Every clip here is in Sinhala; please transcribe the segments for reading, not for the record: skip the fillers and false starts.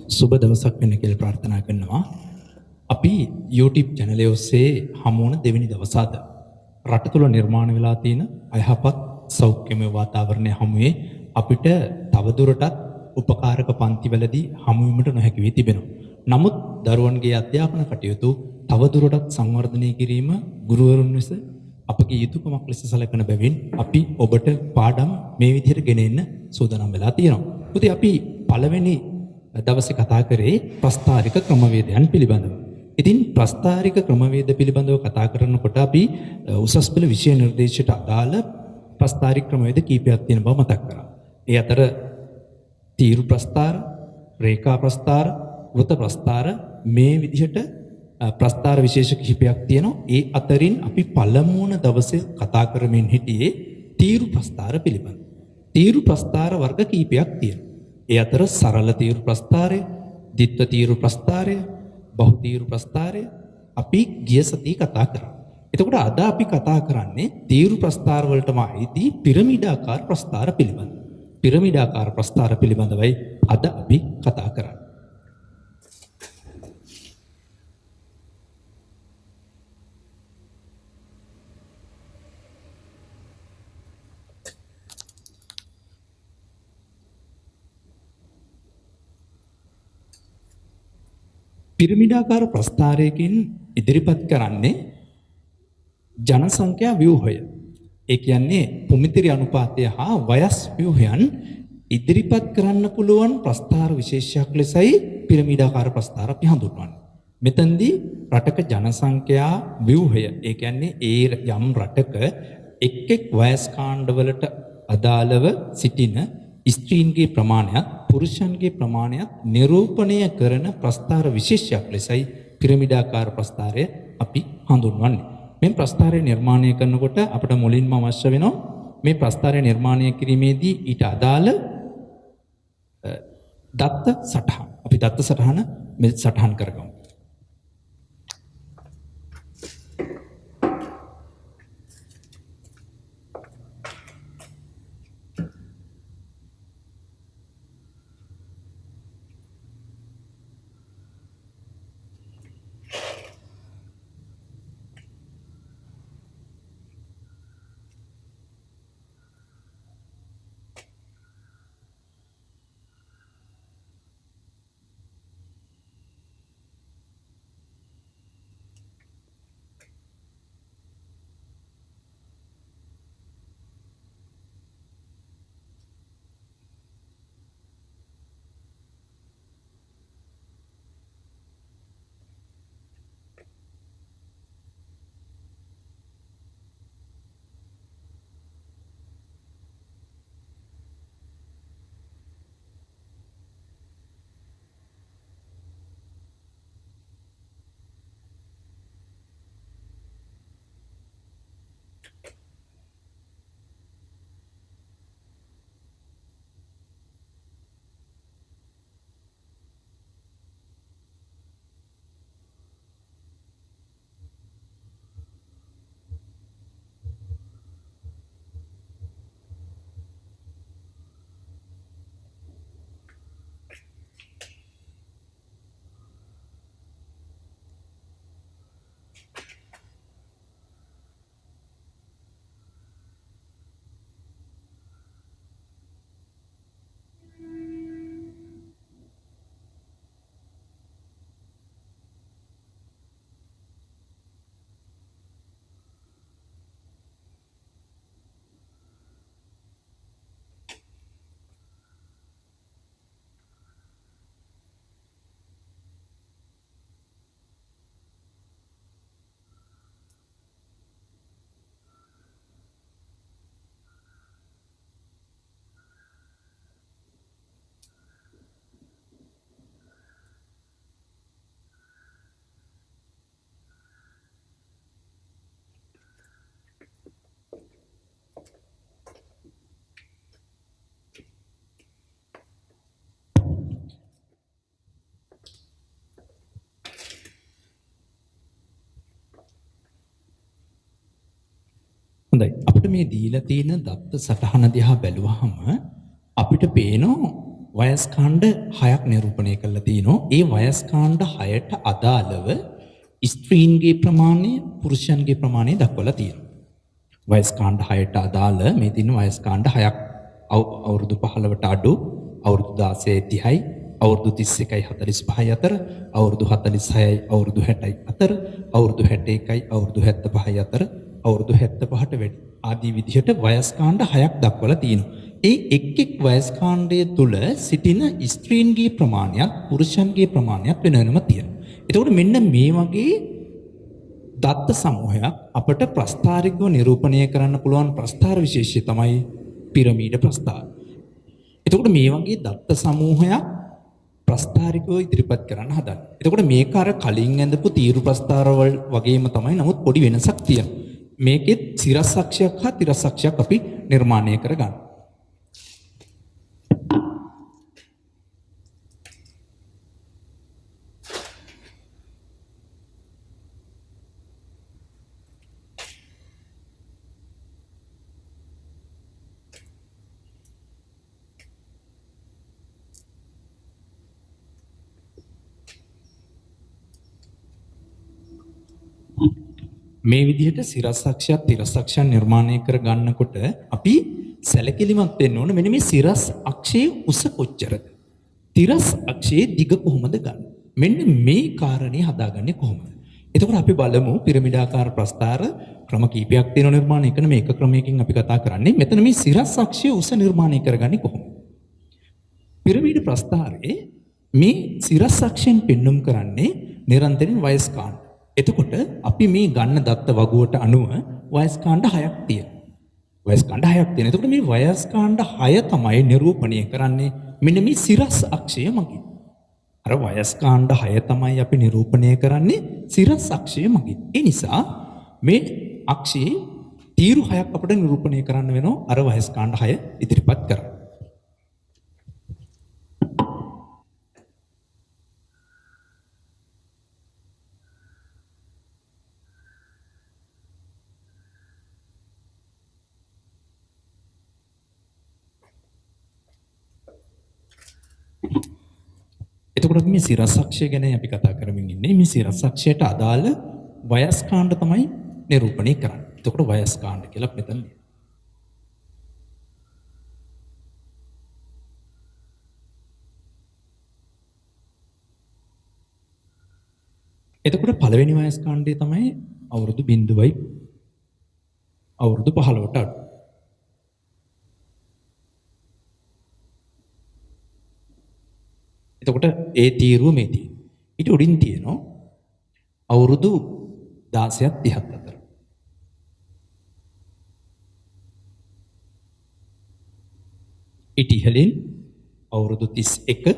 සුබ දවසක් වෙන්න කියලා ප්‍රාර්ථනා කරනවා. අපි YouTube channel එක ඔස්සේ හමු වුණ දෙවෙනි දවස අද. රට තුල නිර්මාණය වෙලා තියෙන අයහපත් සෞඛ්‍යමය වාතාවරණය හමුවේ අපිට තවදුරටත් උපකාරක පන්තිවලදී හමු වීමට නොහැකි වී තිබෙනවා. නමුත් දරුවන්ගේ අධ්‍යාපන කටයුතු තවදුරටත් සංවර්ධනය කිරීම ගුරුවරුන් ලෙස අපගේ යුතුයකමක් ලෙස සැලකන බැවින් අපි ඔබට පාඩම් මේ විදිහට ගෙන එන්න සූදානම් වෙලා තියෙනවා. ඉතින් අපි පළවෙනි දවසේ කතා කරේ ප්‍රස්තාරික ක්‍රමවේදයන් පිළිබඳව. ඉතින් ප්‍රස්තාරික ක්‍රමවේද පිළිබඳව කතා කරනකොට අපි උසස් පෙළ විෂය නිර්දේශයට අදාළ ප්‍රස්තාරික ක්‍රමවේද කීපයක් තියෙන බව මතක් කරා. ඒ අතර තීරු ප්‍රස්තාර, රේඛා ප්‍රස්තාර, වෘත ප්‍රස්තාර මේ විදිහට ප්‍රස්තාර විශේෂ කිහිපයක් තියෙනවා. ඒ අතරින් අපි පළමුවන දවසේ කතා කරමින් හිටියේ තීරු ප්‍රස්තාර පිළිබඳව. තීරු ප්‍රස්තාර වර්ග කීපයක් තියෙනවා. ඒ අතර සරල තීරු ප්‍රස්තාරය, ද්විත්ව තීරු ප්‍රස්තාරය, බහු තීරු ප්‍රස්තාරය අපි ගිය සතියේ කතා කරා. එතකොට අද අපි කතා කරන්නේ තීරු ප්‍රස්තාර වලටම අයිති පිරමීඩාකාර ප්‍රස්තාර පිළිබඳව. පිරමීඩාකාර ප්‍රස්තාර පිළිබඳවයි අද අපි කතා කරන්නේ. පිරමීඩාකාර ප්‍රස්තාරයකින් ඉදිරිපත් කරන්නේ ජනසංඛ්‍යා ව්‍යුහය. ඒ කියන්නේ පුමිතිරි අනුපාතය හා වයස් ව්‍යුහයන් ඉදිරිපත් කරන්න පුළුවන් ප්‍රස්තාර විශේෂයක් ලෙසයි පිරමීඩාකාර ප්‍රස්තාර අපි හඳුන්වන්නේ. මෙතෙන්දී රටක ජනසංඛ්‍යා ව්‍යුහය, ඒ කියන්නේ ඒ යම් රටක එක් එක් වයස් කාණ්ඩවලට අදාළව සිටින ස්ත්‍රීන්ගේ ප්‍රමාණයත් පුරුෂයන්ගේ ප්‍රමාණයත් නිරූපණය කරන ප්‍රස්තාර විශේෂයක් ලෙසයි පිරමීඩාකාර ප්‍රස්තාරය අපි හඳුන්වන්නේ. මේ ප්‍රස්තාරය නිර්මාණය කරනකොට අපට මුලින්ම අවශ්‍ය වෙනවා මේ ප්‍රස්තාරය නිර්මාණය කිරීමේදී ඊට අදාළ දත්ත සටහන. අපි දත්ත සටහන මේ සටහන් කරගමු. හොඳයි. අපිට මේ දීලා තියෙන දත්ත සටහන දිහා බැලුවහම අපිට පේනවා වයස්කාණ්ඩ 6ක් නිරූපණය කරලා තිනවා. ඒ වයස්කාණ්ඩ 6ට අදාළව ස්ත්‍රීන්ගේ ප්‍රමාණය, පුරුෂයන්ගේ ප්‍රමාණය දක්වලා තියෙනවා. වයස්කාණ්ඩ 6ට අදාළ මේ තියෙන වයස්කාණ්ඩ 6ක් අවුරුදු 15ට අඩු, අවුරුදු 16යි 30යි, අවුරුදු 31යි 45යි අතර, අවුරුදු 46යි අවුරුදු 60යි අතර, අවුරුදු 61යි අවුරුදු 75යි අතර, අවුරුදු 75ට වැඩි ආදී විදිහට වයස්කාණ්ඩ 6ක් දක්වලා තියෙනවා. ඒ එක් එක් වයස්කාණ්ඩය තුල සිටින ස්ත්‍රීන්ගේ ප්‍රමාණයත් පුරුෂයන්ගේ ප්‍රමාණයත් වෙන වෙනම තියෙනවා. එතකොට මෙන්න මේ වගේ දත්ත සමූහයක් අපට ප්‍රස්ථාරිකව නිරූපණය කරන්න පුළුවන් ප්‍රස්ථාර විශේෂය තමයි පිරමීඩ ප්‍රස්ථාර. එතකොට මේ වගේ දත්ත සමූහයක් ප්‍රස්ථාරිකව ඉදිරිපත් කරන්න හදන්න. එතකොට මේක අර කලින් ඇඳපු තීරු ප්‍රස්ථාරවල වගේම තමයි, නමුත් පොඩි වෙනසක් තියෙනවා. මේකෙත් සිරස් අක්ෂයක් හා තිරස් අක්ෂයක් අපි නිර්මාණය කරගන්න. මේ විදිහට සිරස් අක්ෂයක් තිරස් අක්ෂයක් නිර්මාණය කර ගන්නකොට අපි සැලකිලිමත් වෙන්න ඕන මෙන්න මේ සිරස් අක්ෂයේ උස කොච්චරද? තිරස් අක්ෂයේ දිග කොහොමද ගන්න? මෙන්න මේ කාරණේ හදාගන්නේ කොහොමද? එතකොට අපි බලමු පිරමිඩාකාර ප්‍රස්ථාර ක්‍රම කීපයක් තියෙන නිර්මාණය කරන මේක ක්‍රමයකින් අපි කතා කරන්නේ. මෙතන මේ සිරස් අක්ෂයේ උස නිර්මාණය කරගන්නේ කොහොමද? පිරමීඩ ප්‍රස්ථාරයේ මේ සිරස් අක්ෂයෙන් පෙන්눔 කරන්නේ නිරන්තරයෙන් වයස්කාණ්ඩ. එතකොට අපි මේ ගන්න දත්ත වගුවට අනුව වයස්කාණ්ඩ 6ක් තියෙනවා. වයස්කාණ්ඩ 6ක් තියෙනවා. එතකොට මේ වයස්කාණ්ඩ 6 තමයි නිරූපණය කරන්නේ මෙන්න මේ සිරස් අක්ෂය මගින්. අර වයස්කාණ්ඩ 6 තමයි අපි නිරූපණය කරන්නේ සිරස් අක්ෂය මගින්. ඒ නිසා මේ අක්ෂයේ තීරු 6ක් අපිට නිරූපණය කරන්න වෙනවා අර වයස්කාණ්ඩ 6 ඉදිරිපත් කරලා. එතකොට මේ සිරස් අක්ෂය ගැන අපි කතා කරමින් ඉන්නේ. මේ සිරස් අක්ෂයට අදාළ වයස්කාණ්ඩ තමයි නිරූපණය කරන්නේ. එතකොට වයස්කාණ්ඩ කියලා මෙතන ලියනවා. එතකොට පළවෙනි වයස්කාණ්ඩය තමයි අවුරුදු 0යි අවුරුදු 15ට අඩු. එතකොට ඒ තීරුව මේ තියෙනවා. ඊට උඩින් තියෙනවා අවුරුදු 16ක් 30ක් අතර. ඊට ඉහළින් අවුරුදු 31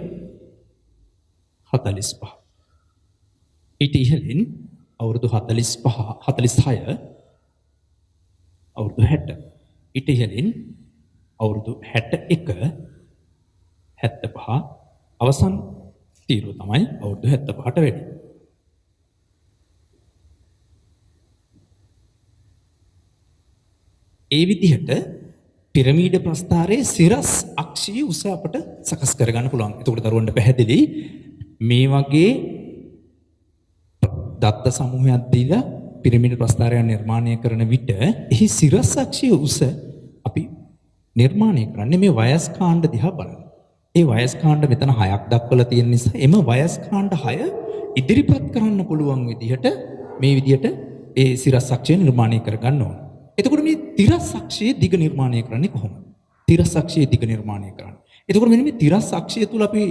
45. ඊට ඉහළින් අවුරුදු 45 46 අවුරුදු 60. ඊට ඉහළින් අවුරුදු 61 75 අවසන් තීරුව තමයි අවුරුදු 75ට වැඩි. ඒ විදිහට පිරමීඩ ප්‍රස්ථාරයේ සිරස් අක්ෂයේ උස අපට සකස් කරගන්න පුළුවන්. එතකොට දරුවන්ට පැහැදිලි මේ වගේ දත්ත සමූහයක් දීලා පිරමීඩ ප්‍රස්ථාරය නිර්මාණය කරන විට එහි සිරස් අක්ෂයේ උස අපි නිර්මාණය කරන්නේ මේ වයස්කාණ්ඩ දිහා බලන්න. ඒ වයස්කාණ්ඩ මෙතන 6ක් දක්වලා තියෙන නිසා එම වයස්කාණ්ඩ 6 ඉදිරිපත් කරන්න පුළුවන් විදිහට මේ විදිහට ඒ සිරස් අක්ෂය නිර්මාණය කරගන්න ඕන. එතකොට මේ තිරස් අක්ෂයේ දිග නිර්මාණය කරන්නේ කොහොමද? තිරස් අක්ෂයේ දිග නිර්මාණය කරන්නේ. එතකොට මෙන්න මේ තිරස් අක්ෂය තුල අපි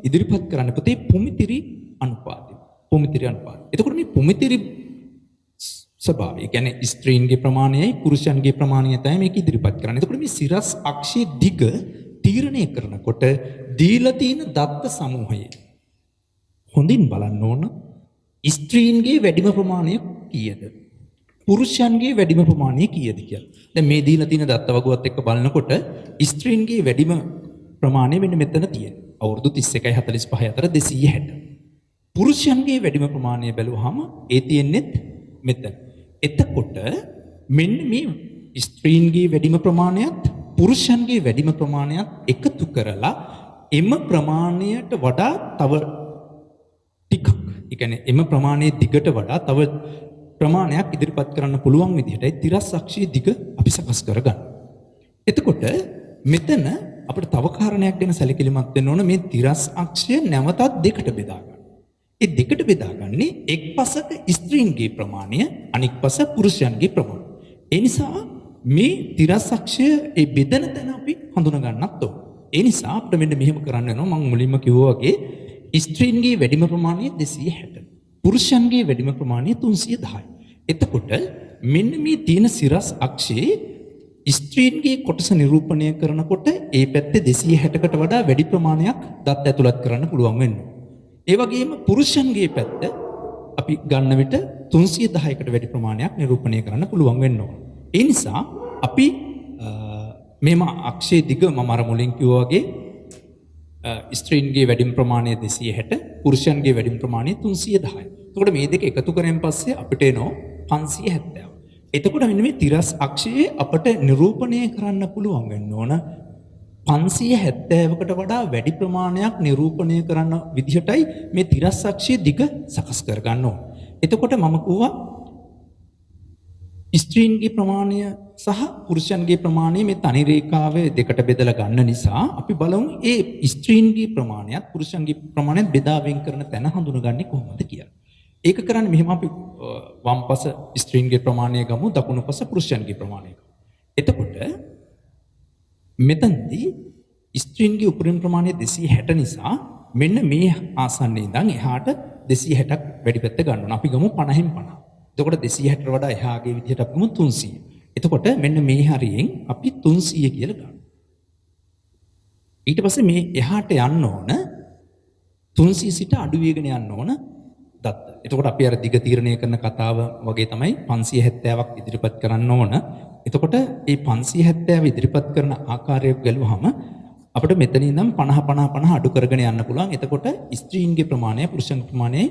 ඉදිරිපත් කරන්න පුතේ පුමිතිරි අනුපාතය. පුමිතිරි අනුපාතය. එතකොට මේ පුමිතිරි ස්වභාවය කියන්නේ ස්ත්‍රීන්ගේ ප්‍රමාණයයි පුරුෂයන්ගේ ප්‍රමාණයයි තමයි මේක ඉදිරිපත් කරන්නේ. එතකොට මේ සිරස් අක්ෂයේ දිග තීරණය කරනකොට දීලා තියෙන දත්ත සමූහයේ හොඳින් බලන්න ඕන ස්ත්‍රීන්ගේ වැඩිම ප්‍රමාණය කීයද? පුරුෂයන්ගේ වැඩිම ප්‍රමාණය කීයද කියලා. දැන් මේ දීලා තියෙන දත්ත වගුවත් එක්ක බලනකොට ස්ත්‍රීන්ගේ වැඩිම ප්‍රමාණය මෙන්න මෙතන තියෙනවා. අවුරුදු 31යි 45 අතර 260. පුරුෂයන්ගේ වැඩිම ප්‍රමාණය බැලුවහම ඒ තියෙන්නේ මෙතන. එතකොට මෙන්න මේ ස්ත්‍රීන්ගේ වැඩිම ප්‍රමාණයත් පුරුෂයන්ගේ වැඩිම ප්‍රමාණයත් එකතු කරලා එම ප්‍රමාණයට වඩා තව ටිකක්, ඒ කියන්නේ එම ප්‍රමාණයේ දිගට වඩා තව ප්‍රමාණයක් ඉදිරිපත් කරන්න පුළුවන් විදිහටයි තිරස් අක්ෂයේ දිග අපි සකස් කරගන්න. එතකොට මෙතන අපිට තව කාරණයක් ගැන සැලකිලිමත් වෙන්න ඕන. මේ තිරස් අක්ෂය නැවතත් දෙකට බෙදා ගන්න. ඒ දෙකට බෙදාගන්නේ එක් පසක ස්ත්‍රීන්ගේ ප්‍රමාණය, අනික් පස පුරුෂයන්ගේ ප්‍රමාණය. ඒ නිසා මේ තිරස් අක්ෂය ඒ බෙදෙන තැන අපි හඳුනා ගන්නත් ඕන. ඒ නිසා අපිට මෙන්න මෙහෙම කරන්න වෙනවා. මම මුලින්ම කිව්වා වගේ ස්ත්‍රීන්ගේ වැඩිම ප්‍රමාණය 260. පුරුෂයන්ගේ වැඩිම ප්‍රමාණය 310. එතකොට මෙන්න මේ තියෙන සිරස් අක්ෂයේ ස්ත්‍රීන්ගේ කොටස නිරූපණය කරනකොට ඒ පැත්තේ 260කට වඩා වැඩි ප්‍රමාණයක් දත් ඇතුළත් කරන්න පුළුවන් වෙනවා. ඒ වගේම පුරුෂයන්ගේ පැත්ත අපි ගන්න විට 310කට වැඩි ප්‍රමාණයක් නිරූපණය කරන්න පුළුවන් වෙන්න ඕන. ඒ නිසා අපි මේම අක්ෂයේ දිග මම අර මුලින් කිව්වා වගේ ස්ත්‍රීන්ගේ වැඩිම ප්‍රමාණය 260, පුරුෂයන්ගේ වැඩිම ප්‍රමාණය 310. එතකොට මේ දෙක එකතු කරෙන් පස්සේ අපිට එනවා 570. එතකොට මෙන්න මේ තිරස් අක්ෂයේ අපට නිරූපණය කරන්න පුළුවන් වෙන්න ඕන 570කට වඩා වැඩි ප්‍රමාණයක් නිරූපණය කරන්න විදිහටයි මේ තිරස් අක්ෂයේ දිග සකස් කර ගන්න ඕන. එතකොට මම කිව්වා ස්ත්‍රීන්ගේ ප්‍රමාණය සහ පුරුෂයන්ගේ ප්‍රමාණය මේ තනි රේඛාවේ දෙකට බෙදලා ගන්න නිසා අපි බලමු ඒ ස්ත්‍රීන්ගේ ප්‍රමාණයත් පුරුෂයන්ගේ ප්‍රමාණයත් බෙදා වෙන් කරන තැන හඳුනගන්නේ කොහොමද කියලා. ඒක කරන්නේ මෙහෙම අපි වම් පස ස්ත්‍රීන්ගේ ප්‍රමාණය ගමු, දකුණු පස පුරුෂයන්ගේ ප්‍රමාණය ගමු. එතකොට මෙතනදී ස්ත්‍රීන්ගේ උපරිම ප්‍රමාණය 260 නිසා මෙන්න මේ ආසන්නයේ ඉඳන් එහාට 260ක් වැඩි පැත්ත ගන්න ඕන. අපි ගමු 50න් 50. එතකොට 260ට වඩා එහාගේ විදිහට අපි ගමු 300. එතකොට මෙන්න මේ හරියෙන් අපි 300 කියලා ගන්නවා. ඊට පස්සේ මේ එහාට යන්න ඕන 300 සිට අඩු වේගන යන්න ඕන දත්ත. එතකොට අපි අර දිග තීරණය කරන කතාව වගේ තමයි 570ක් ඉදිරිපත් කරන්න ඕන. එතකොට මේ 570 ඉදිරිපත් කරන ආකාරය ගැලුවහම අපිට මෙතන ඉඳන් 50 අඩු කරගෙන යන්න පුළුවන්. එතකොට ස්ත්‍රීන්ගේ ප්‍රමාණය පුරුෂයන්ගේ ප්‍රමාණය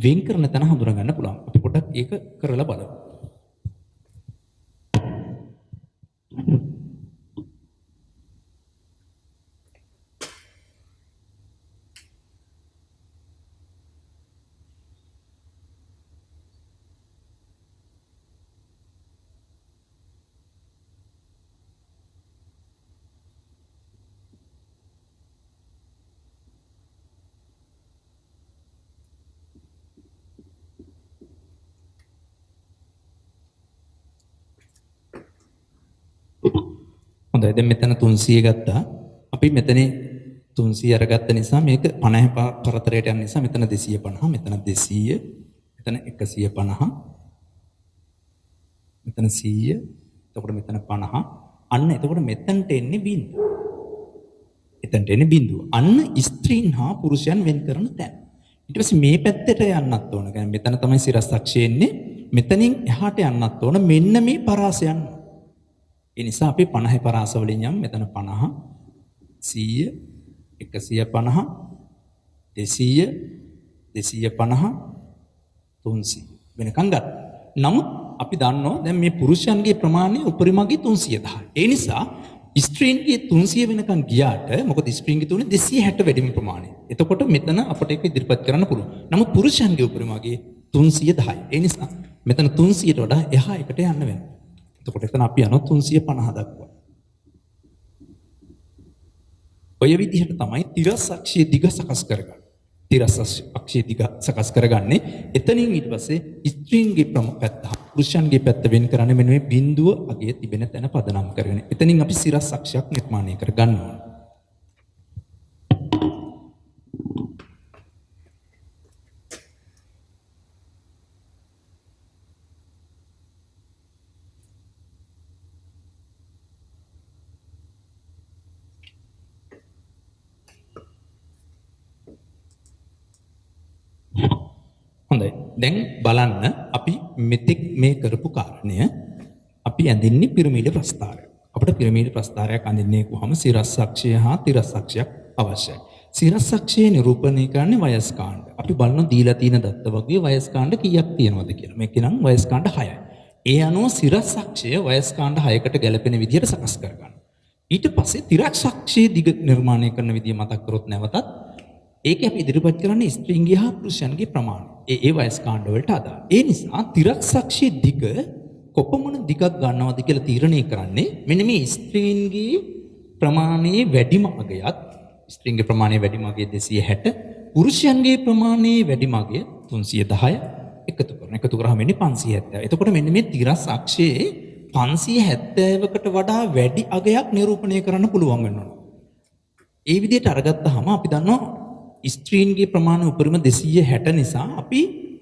වෙන් කරන තැන හඳුනා ගන්න පුළුවන්. අපි පොඩ්ඩක් ඒක කරලා බලමු. හොඳයි, දැන් මෙතන 300 ගත්තා. අපි මෙතන 300 අරගත්ත නිසා මේක 50 පරතරයට යන නිසා මෙතන 250, මෙතන 200, මෙතන 150, මෙතන 100, එතකොට මෙතන 50. අන්න එතකොට මෙතනට එන්නේ බිඳුව. එතනට එන්නේ බිඳුව. අන්න ස්ත්‍රීන් හා පුරුෂයන් වෙන් කරන තැන. ඊට පස්සේ මේ පැත්තට යන්නත් ඕන. يعني මෙතන තමයි සිරස් අක්ෂය එන්නේ. මෙතනින් එහාට යන්නත් ඕන. මෙන්න මේ පරාසය යන්න. ඒ නිසා අපි 50 පරාස වලින් යම්. මෙතන 50, 100, 150, 200, 250, 300 වෙනකන් ගන්න. නමුත් අපි දන්නවා දැන් මේ පුරුෂයන්ගේ ප්‍රමාණය උපරිමගේ 310. ඒ නිසා ස්ත්‍රීන්ගේ 300 වෙනකන් ගියාට මොකද ස්ත්‍රීන්ගේ තුනේ 260 වැඩිම ප්‍රමාණය. එතකොට මෙතන අපිට ඒක ඉදිරිපත් කරන්න පුළුවන්. නමුත් පුරුෂයන්ගේ උපරිමගේ 310. ඒ නිසා මෙතන 300ට වඩා එහා එකට යන්න වෙනවා. එතකොට එතන අපි යනවා 350 දක්වා. ඔය විදිහට තමයි තිරස් අක්ෂයේ දිග සකස් කරගන්නේ. තිරස් අක්ෂයේ දිග සකස් කරගන්නේ. එතනින් ඊට පස්සේ ස්ත්‍රීන්ගේ පැත්ත පුරුෂයන්ගේ පැත්ත වෙන් කරන්නේ මෙන්න මේ බිඳුව අගය තිබෙන තැන පදනම් කරගෙන. එතනින් අපි සිරස් අක්ෂයක් නිර්මාණය කර ගන්න ඕන. හොඳයි. දැන් බලන්න අපි මෙතෙක් මේ කරපු කාරණය අපි ඇඳින්නේ පිරමීඩ ප්‍රස්ථාරයක්. අපිට පිරමීඩ ප්‍රස්ථාරයක් අඳින්නේ කොහොම සිරස් අක්ෂය හා තිරස් අක්ෂයක් අවශ්‍යයි. සිරස් අක්ෂය නිරූපණය කරන්නේ වයස් කාණ්ඩ. අපි බලන දීලා තියෙන දත්ත වගේ වයස් කාණ්ඩ කීයක් තියෙනවද කියලා. මේක නම් වයස් කාණ්ඩ 6යි. ඒ අනුව සිරස් අක්ෂය වයස් කාණ්ඩ 6කට ගැලපෙන විදිහට සකස් කරගන්න. ඊට පස්සේ තිරක්ෂක්ෂයේ දිග නිර්මාණය කරන විදිය මතක් කරොත් නැවතත් ඒකේ අපි ඉදිරිපත් කරන්නේ ස්ත්‍රීන්ගේ හා පුරුෂයන්ගේ ප්‍රමාණය. ඒ වයස් කාණ්ඩ වලට අදාළ. ඒ නිසා තිරක්ෂක්ෂයේ දිග කොපමණ දිගක් ගන්නවද කියලා තීරණය කරන්නේ මෙන්න මේ ස්ත්‍රීන්ගේ ප්‍රමාණයේ වැඩිම අගයත් ස්ත්‍රීන්ගේ ප්‍රමාණයේ වැඩිම අගය 260 පුරුෂයන්ගේ ප්‍රමාණයේ වැඩිම අගය 310 එකතු කරන. එකතු කරාම එන්නේ 570. එතකොට මෙන්න මේ තිරක්ෂයේ 570කට වඩා වැඩි අගයක් නිරූපණය කරන්න පුළුවන් වෙනවා. ඒ විදිහට අරගත්තාම අපි දන්නවා ස්ත්‍රීන්ගේ ප්‍රමාණය උපරිම 260 නිසා අපි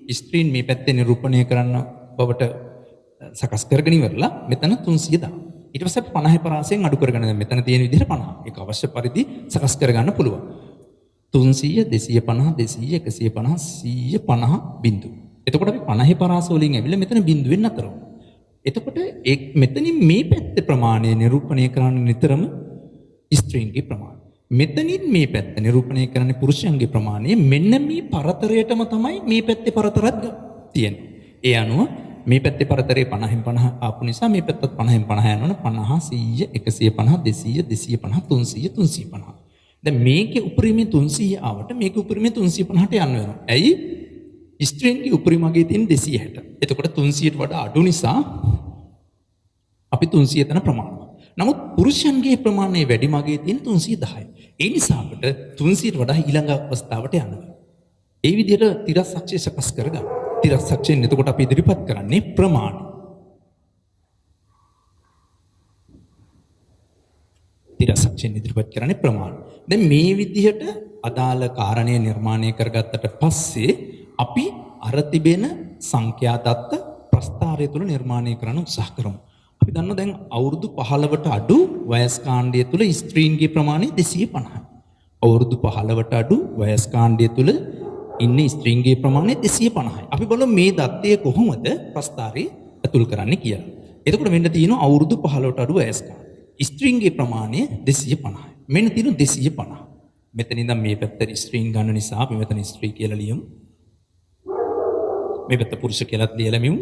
ස්ත්‍රීන් මේ පැත්තේ නිරූපණය කරන්න බවට සකස් කරගෙන ඉවරලා මෙතන 310. ඊට පස්සේ 50 පරාසයෙන් අඩු කරගෙන දැන් මෙතන තියෙන විදිහට 50. ඒක අවශ්‍ය පරිදි සකස් කරගන්න පුළුවන්. 300 250 200 150 150 බිංදු. එතකොට අපි 50 පරාස වලින් ඇවිල්ලා මෙතන බිංදුවෙන් අතර වුණා. එතකොට මෙතනින් මේ පැත්තේ ප්‍රමාණය නිරූපණය කරන්න නිතරම ස්ත්‍රීන්ගේ ප්‍රමාණය. මෙතනින් මේ පැත්ත නිරූපණය කරන්නේ පුරුෂයන්ගේ ප්‍රමාණය. මෙන්න මේ පරතරයටම තමයි මේ පැත්තේ පරතරත් තියෙන්නේ. ඒ අනුව මේ පැත්තේ පරතරේ 50න් 50 ආපු නිසා මේ පැත්තත් 50න් 50 යනවනේ 50 100 150 200 250 300 350. දැන් මේකේ උපරිමේ 300 ආවට මේකේ උපරිමේ 350ට යන්න වෙනවා. ඇයි? ස්ත්‍රීන්ගේ උපරිමගේ තියෙන 260. එතකොට 300ට වඩා අඩු නිසා අපි 300 තන ප්‍රමාණවත්. නමුත් පුරුෂයන්ගේ ප්‍රමාණය වැඩි මගේ තියෙන 310යි. ඒ නිසා අපිට 300ට වඩා ඊළඟ අවස්ථාවට යන්න වෙනවා. ඒ විදිහට තිරස්සක්ෂය සකස් කරගන්න. තිරස්සක්ෂයෙන් එතකොට අපි ඉදිරිපත් කරන්නේ ප්‍රමාණය. තිරස්සක්ෂයෙන් ඉදිරිපත් කරන්නේ ප්‍රමාණය. දැන් මේ විදිහට අදාළ කාරණය නිර්මාණය කරගත්තට පස්සේ අපි අර තිබෙන සංඛ්‍යා දත්ත ප්‍රස්ථාරය තුළ නිර්මාණය කරන්න උත්සාහ කරමු. අපි දන්නවා දැන් අවුරුදු 15ට අඩු වයස් කාණ්ඩය තුළ ස්ත්‍රීන්ගේ ප්‍රමාණය 250යි. අවුරුදු 15ට අඩු වයස් කාණ්ඩය තුළ ඉන්නේ ස්ත්‍රීන්ගේ ප්‍රමාණය 250යි. අපි බලමු මේ දත්තය කොහොමද ප්‍රස්ථාරයේ ඇතුල් කරන්නේ කියලා. එතකොට මෙන්න තියෙනවා අවුරුදු 15ට අඩු වයස් කාණ්ඩය. ස්ත්‍රීන්ගේ ප්‍රමාණය 250යි. මෙන්න තියෙනවා 250. මෙතන ඉඳන් මේ පැත්තට ස්ත්‍රීන් ගන්න නිසා අපි මෙතන ස්ත්‍රී කියලා ලියමු. මේ පැත්ත පුරුෂ කියලා ලියලා මිමු.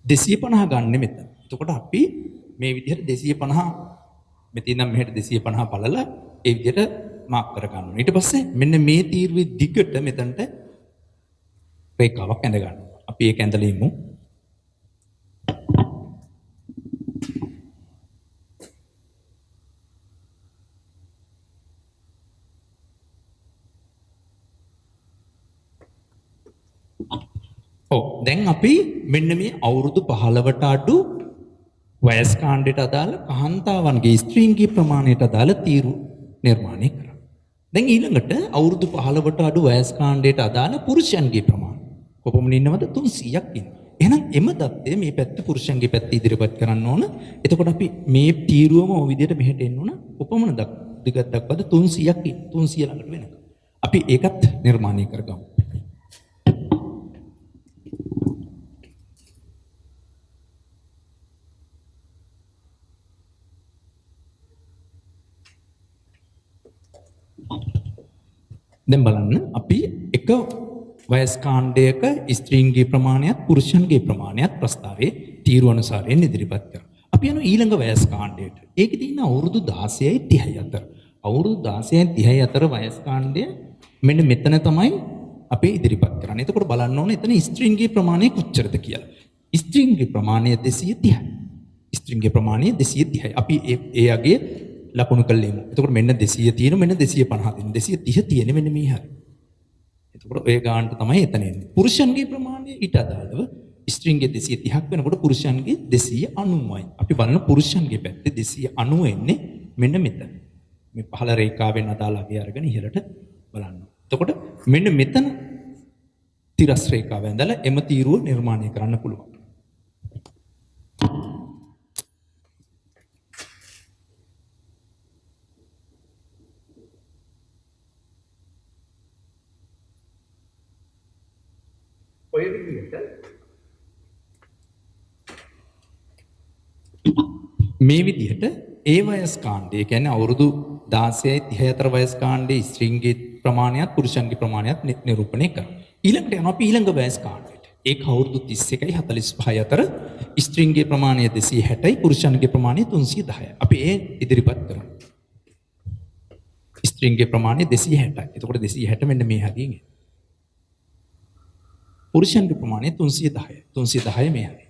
250 ගන්න මෙතන. එතකොට අපි මේ විදිහට 250 මෙතන ඉඳන් මෙහෙට 250 බලලා ඒ විදිහට මාක් කර ගන්නවා. ඊට පස්සේ මෙන්න මේ තීරුවේ දිගට මෙතනට රේඛාවක් ඇඳ ගන්නවා. අපි ඒක ඇඳලා ඉමු. දැන් අපි මෙන්න මේ අවුරුදු 15ට අඩු වයස් කාණ්ඩයට අදාළ කාන්තාවන්ගේ ස්ත්‍රීන්ගේ ප්‍රමාණයට අදාළ තීරු නිර්මාණය කරා. දැන් ඊළඟට අවුරුදු 15ට අඩු වයස් කාණ්ඩයට අදාළ පුරුෂයන්ගේ ප්‍රමාණය කොපමණ ඉන්නවද? 300ක් ඉන්නවා. එහෙනම් එම දත්තය මේ පැත්ත පුරුෂයන්ගේ පැත්ත ඉදිරිපත් කරන්න ඕන. එතකොට අපි මේ තීරුවම ඔය විදිහට මෙහෙට එන්න ඕන. කොපමණ දිගක් දක්වද? 300ක් 300 ළඟට වෙනකම්. අපි ඒකත් නිර්මාණය කරගමු. දැන් බලන්න අපි එක වයස් කාණ්ඩයක ස්ත්‍රීන්ගේ ප්‍රමාණයත් පුරුෂයන්ගේ ප්‍රමාණයත් ප්‍රස්තාවයේ තීරු අනුසාරයෙන් ඉදිරිපත් කරනවා. අපි යනවා ඊළඟ වයස් කාණ්ඩයට. ඒකේ තියෙන අවුරුදු 16යි 30යි අතර. අවුරුදු 16යි 30යි අතර වයස් කාණ්ඩය මෙන්න මෙතන තමයි අපි ඉදිරිපත් කරන්නේ. එතකොට බලන්න ඕනේ එතන ස්ත්‍රීන්ගේ ප්‍රමාණය කොච්චරද කියලා. ස්ත්‍රීන්ගේ ප්‍රමාණය 230යි. ස්ත්‍රීන්ගේ ප්‍රමාණය 230යි. අපි ඒ අගේ ලකුණු කළේමු. එතකොට මෙන්න 200 තියෙන මෙන්න 250 තියෙන 230 තියෙන මෙන්න මේ හැරි. එතකොට ඔය ගානට තමයි එතන එන්නේ. පුරුෂයන්ගේ ප්‍රමාණය ඊට අදාළව ස්ත්‍රීන්ගේ 230ක් වෙනකොට පුරුෂයන්ගේ 290යි. අපි බලන පුරුෂයන්ගේ පැත්තේ 290 එන්නේ මෙන්න මෙතන. මේ පහළ රේඛාවෙන් අදාළ අගය අරගෙන ඉහළට බලන්න. එතකොට මෙන්න මෙතන තිරස් රේඛාව ඇඳලා එම තීරුව නිර්මාණය කරන්න පුළුවන්. ඔය විදිහට මේ විදිහට ඒ වයස් කාණ්ඩය කියන්නේ අවුරුදු 16යි 30 අතර වයස් කාණ්ඩයේ ස්ත්‍රීන්ගේ ප්‍රමාණයත් පුරුෂයන්ගේ ප්‍රමාණයත් නිරූපණය කරනවා. ඊළඟට යනවා අපි ඊළඟ වයස් කාණ්ඩයට. ඒක අවුරුදු 31යි 45යි අතර ස්ත්‍රීන්ගේ ප්‍රමාණය 260යි පුරුෂයන්ගේ ප්‍රමාණය 310යි. අපි ඒ ඉදිරිපත් කරමු. ස්ත්‍රීන්ගේ ප්‍රමාණය 260යි. එතකොට 260 මෙන්න මේ හරියෙන් එන්නේ. පුරුෂයන්ගේ ප්‍රමාණය 310යි. 310 මේ හරිය.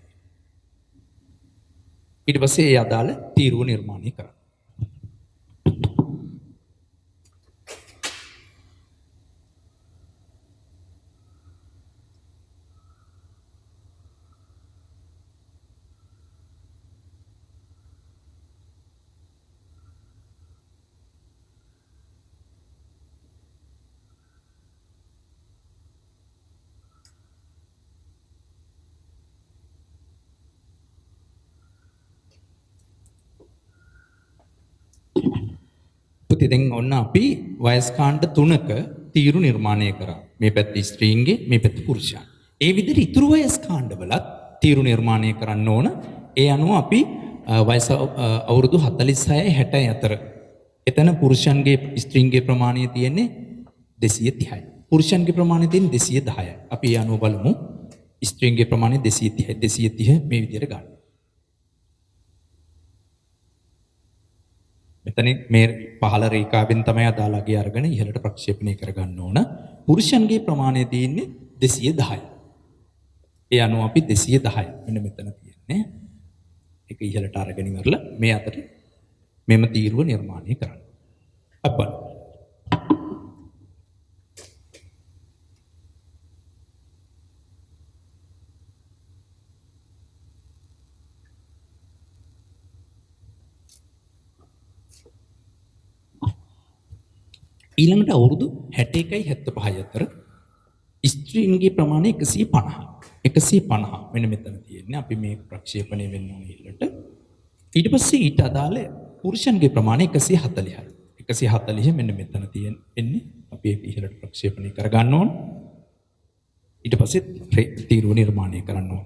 ඊට පස්සේ ඒ අදාළ තීරුව නිර්මාණය කරන්න. පුතේ දැන් ඔන්න අපි වයස් කාණ්ඩ 3ක තීරු නිර්මාණය කරා. මේ පැත්තේ ස්ත්‍රීන්ගේ මේ පැත්තේ පුරුෂයන්. ඒ විදිහට ඉතුරු වයස් කාණ්ඩවලත් තීරු නිර්මාණය කරන්න ඕන. ඒ අනුව අපි වයස අවුරුදු 46යි 60යි අතර. එතන පුරුෂයන්ගේ ස්ත්‍රීන්ගේ ප්‍රමාණය තියෙන්නේ 230යි. පුරුෂයන්ගේ ප්‍රමාණය තියෙන්නේ 210යි. අපි ඒ අනුව බලමු. ස්ත්‍රීන්ගේ ප්‍රමාණය 230යි. 230 මේ විදිහට ගන්න. මෙතන මේ පහළ රේඛාවෙන් තමයි අදාළගේ අරගෙන ඉහළට ප්‍රක්ෂේපණය කරගන්න ඕන. පුරුෂයන්ගේ ප්‍රමාණය තියෙන්නේ 210යි. ඒ අනුව අපි 210 මෙන්න මෙතන තියෙන්නේ. ඒක ඉහළට අරගෙන ඉවරලා මේ අතර මෙම තීරුව නිර්මාණය කරන්න. අප්පන්. ඊළඟට අවුරුදු 61යි 75යි අතර ස්ත්‍රීන්ගේ ප්‍රමාණය 150. 150 මෙන්න මෙතන තියෙන්නේ. අපි මේ ප්‍රක්ෂේපණය වෙන්න ඕනේ ඉහළට. ඊට පස්සේ ඊට අදාළ පුරුෂයන්ගේ ප්‍රමාණය 140යි. 140 මෙන්න මෙතන තියෙන්නේ. අපි ඒක ඉහළට ප්‍රක්ෂේපණය කරගන්න ඕන. ඊට පස්සේ තීරුව නිර්මාණය කරන්න ඕන.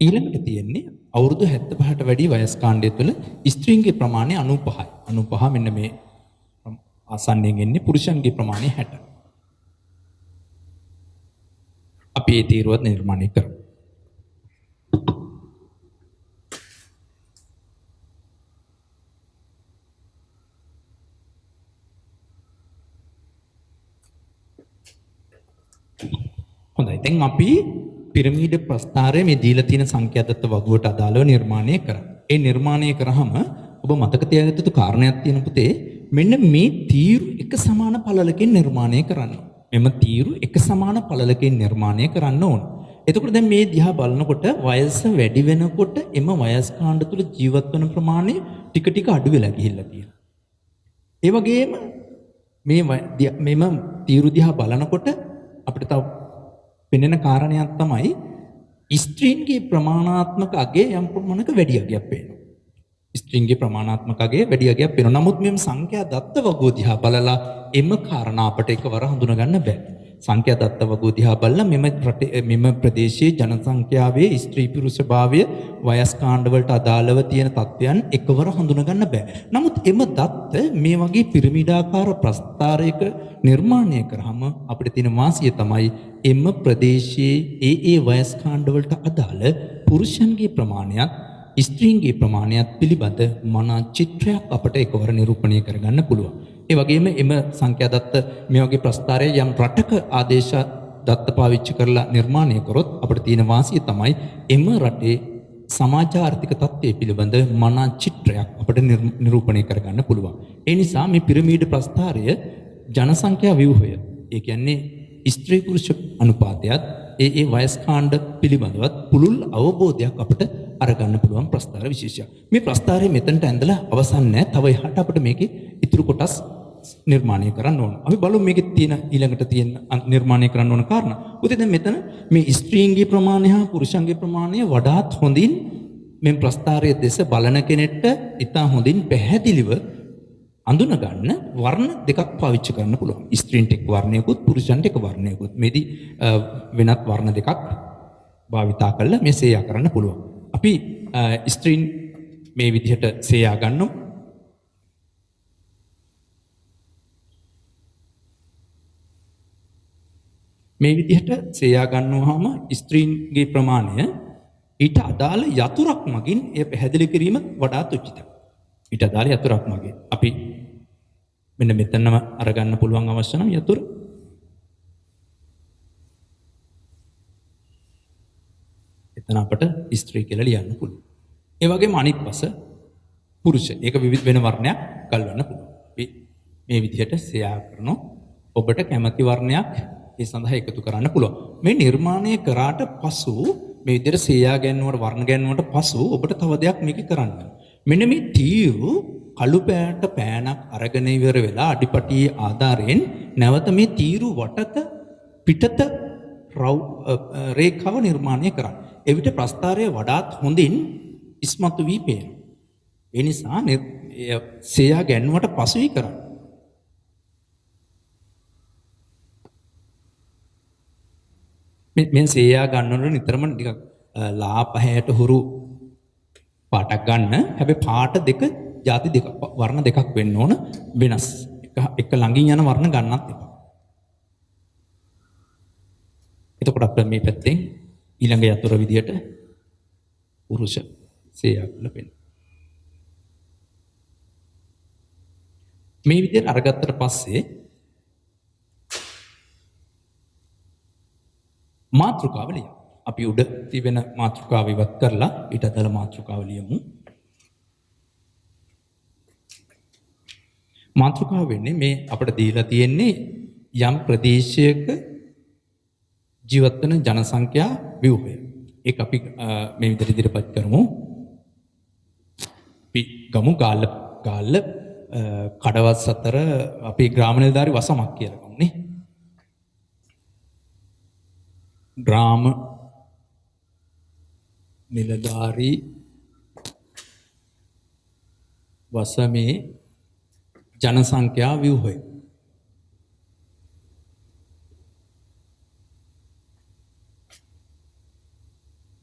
ඊළඟට තියෙන්නේ අවුරුදු 75ට වැඩි වයස් කාණ්ඩය තුළ ස්ත්‍රීන්ගේ ප්‍රමාණය 95යි. 95 මෙන්න මේ ආසන්නයෙන් එන්නේ පුරුෂයන්ගේ ප්‍රමාණය 60. අපි ඒ තීරුවත් නිර්මාණය කරමු. හොඳයි. දැන් අපි පිරමීඩ ප්‍රස්ථාරය මේ දීලා තියෙන සංඛ්‍යාදත්ත වගුවට අදාළව නිර්මාණය කරා. ඒ නිර්මාණය කරාම ඔබ මතක තියාගත යුතු කාරණයක් තියෙන පුතේ මෙන්න මේ තීරු එක සමාන පළලකින් නිර්මාණය කරන්න. මෙම තීරු එක සමාන පළලකින් නිර්මාණය කරන්න ඕන. එතකොට දැන් මේ දිහා බලනකොට වයස වැඩි වෙනකොට එම වයස් කාණ්ඩ තුල ජීවත් වෙන ප්‍රමාණය ටික ටික අඩු වෙලා ගිහිල්ලා තියෙනවා. ඒ වගේම මෙම තීරු දිහා බලනකොට අපිට තව පෙනෙන කාරණයක් තමයි ස්ත්‍රීන්ගේ ප්‍රමාණාත්මක අගය යම් ප්‍රමාණයක වැඩි අගයක් පේනවා. ස්ත්‍රීන්ගේ ප්‍රමාණාත්මක අගය වැඩි අගයක් පේනවා. නමුත් මේ සංඛ්‍යා දත්ත වගුව දිහා බලලා එම කාරණා අපට එකවර හඳුනා ගන්න බෑ. සංඛ්‍යා දත්ත වගුව දිහා බලලා මෙම ප්‍රදේශයේ ජනසංඛ්‍යාවේ ස්ත්‍රී පුරුෂ භාවය වයස් කාණ්ඩ වලට අදාළව තියෙන තත්ත්වයන් එකවර හඳුනා ගන්න බෑ. නමුත් එම දත්ත මේ වගේ පිරමීඩාකාර ප්‍රස්ථාරයක නිර්මාණය කරාම අපිට තියෙන වාසිය තමයි එම ප්‍රදේශයේ ඒ වයස් කාණ්ඩ වලට අදාළ පුරුෂයන්ගේ ප්‍රමාණයත් ස්ත්‍රීන්ගේ ප්‍රමාණයත් පිළිබඳ මනා චිත්‍රයක් අපට එකවර නිරූපණය කරගන්න පුළුවන්. ඒ වගේම එම සංඛ්‍යා දත්ත මේ වගේ ප්‍රස්ථාරයේ යම් රටක ආදේශ දත්ත පාවිච්චි කරලා නිර්මාණය කරොත් අපිට තියෙන වාසිය තමයි එම රටේ සමාජ ආර්ථික තත්ත්වය පිළිබඳ මනා චිත්‍රයක් අපට නිරූපණය කරගන්න පුළුවන්. ඒ නිසා මේ පිරමීඩ ප්‍රස්ථාරය ජනසංඛ්‍යා ව්‍යුහය, ඒ කියන්නේ ස්ත්‍රී පුරුෂ අනුපාතයත් ඒ වයස් කාණ්ඩ පිළිබඳවත් පුළුල් අවබෝධයක් අපට අරගන්න පුළුවන් ප්‍රස්ථාර විශේෂයක්. මේ ප්‍රස්ථාරය මෙතනට ඇඳලා අවසන් නැහැ. තව එහාට අපිට මේකේ ඉතුරු කොටස් නිර්මාණය කරන්න ඕන. අපි බලමු මේකේ තියෙන ඊළඟට තියෙන නිර්මාණය කරන්න ඕන කාරණා. උදේ දැන් මෙතන මේ ස්ත්‍රීන්ගේ ප්‍රමාණය හා පුරුෂන්ගේ ප්‍රමාණය වඩාත් හොඳින් මේ ප්‍රස්ථාරයේ දෙස බලන කෙනෙක්ට ඉතා හොඳින් පැහැදිලිව අඳුන ගන්න වර්ණ දෙකක් පාවිච්චි කරන්න පුළුවන්. ස්ත්‍රීන්ට එක් වර්ණයකුත් පුරුෂන්ට එක් වර්ණයකුත්. මේදී වෙනත් වර්ණ දෙකක් භාවිතා කරලා මේ සේයා කරන්න පුළුවන්. අපි ස්ක්‍රීන් මේ විදිහට සේයා ගන්නමු. මේ විදිහට සේයා ගන්නවහම ස්ත්‍රීන්ගේ ප්‍රමාණය ඊට අදාළ යතුරක් මගින් එය පැහැදිලි කිරීම වඩාත් උචිතයි. ඊට අදාළ යතුරක් මගින් අපි මෙන්න මෙතනම අරගන්න පුළුවන් අවශ්‍ය නම් යතුර. එතන අපට ස්ත්‍රී කියලා ලියන්න පුළුවන්. ඒ වගේම අනිත් පස පුරුෂ. ඒක විවිධ වෙන වර්ණයක් ගල්වන්න පුළුවන්. අපි මේ විදිහට සේයා කරනවා. ඔබට කැමති වර්ණයක් ඒ සඳහා එකතු කරන්න පුළුවන්. මේ නිර්මාණය කරාට පසු මේ විදිහට සේයා ගැන්වුවට වර්ණ ගැන්වුවට පසු ඔබට තව දෙයක් මේක කරන්න. මෙන්න මේ තීරු කළු පෑට පෑනක් අරගෙන ඉවර වෙලා අඩිපටියේ ආධාරයෙන් නැවත මේ තීරු වටත පිටත රේඛාව නිර්මාණය කරන්න. එවිට ප්‍රස්ථාරය වඩාත් හොඳින් ඉස්මතු වී පේනවා. ඒ නිසා සේයා ගැන්වුවට පසුයි කරන්න. මේ සේයා ගන්නකොට නිතරම ටිකක් ලාපහයට හුරු පාටක් ගන්න. හැබැයි පාට දෙක ಜಾති දෙක වර්ණ දෙකක් වෙන්න ඕන වෙනස්. එක ළඟින් යන වර්ණ ගන්නත් එපා. එතකොට අපිට මේ පැත්තෙන් ඊළඟ යතුර විදියට පුරුෂ සේයා කරලා පෙන්නන. මේ විදියට අරගත්තට පස්සේ මාතෘකාව ලියමු. අපි උඩ තිබෙන මාතෘකාව ඉවත් කරලා ඊට අදාළ මාතෘකාව ලියමු. මාතෘකාව වෙන්නේ මේ අපිට දීලා තියෙන්නේ යම් ප්‍රදේශයක ජීවත් වෙන ජනසංඛ්‍යා ව්‍යුහය. ඒක අපි මේ විදිහට ඉදිරිපත් කරමු. අපි ගමු ගාල්ල කඩවස් අතර අපේ ග්‍රාම නිලධාරි වසමක් කියලා ගමු නේ. ග්‍රාම නිලධාරි වසමේ ජනසංඛ්‍යා ව්‍යුහය.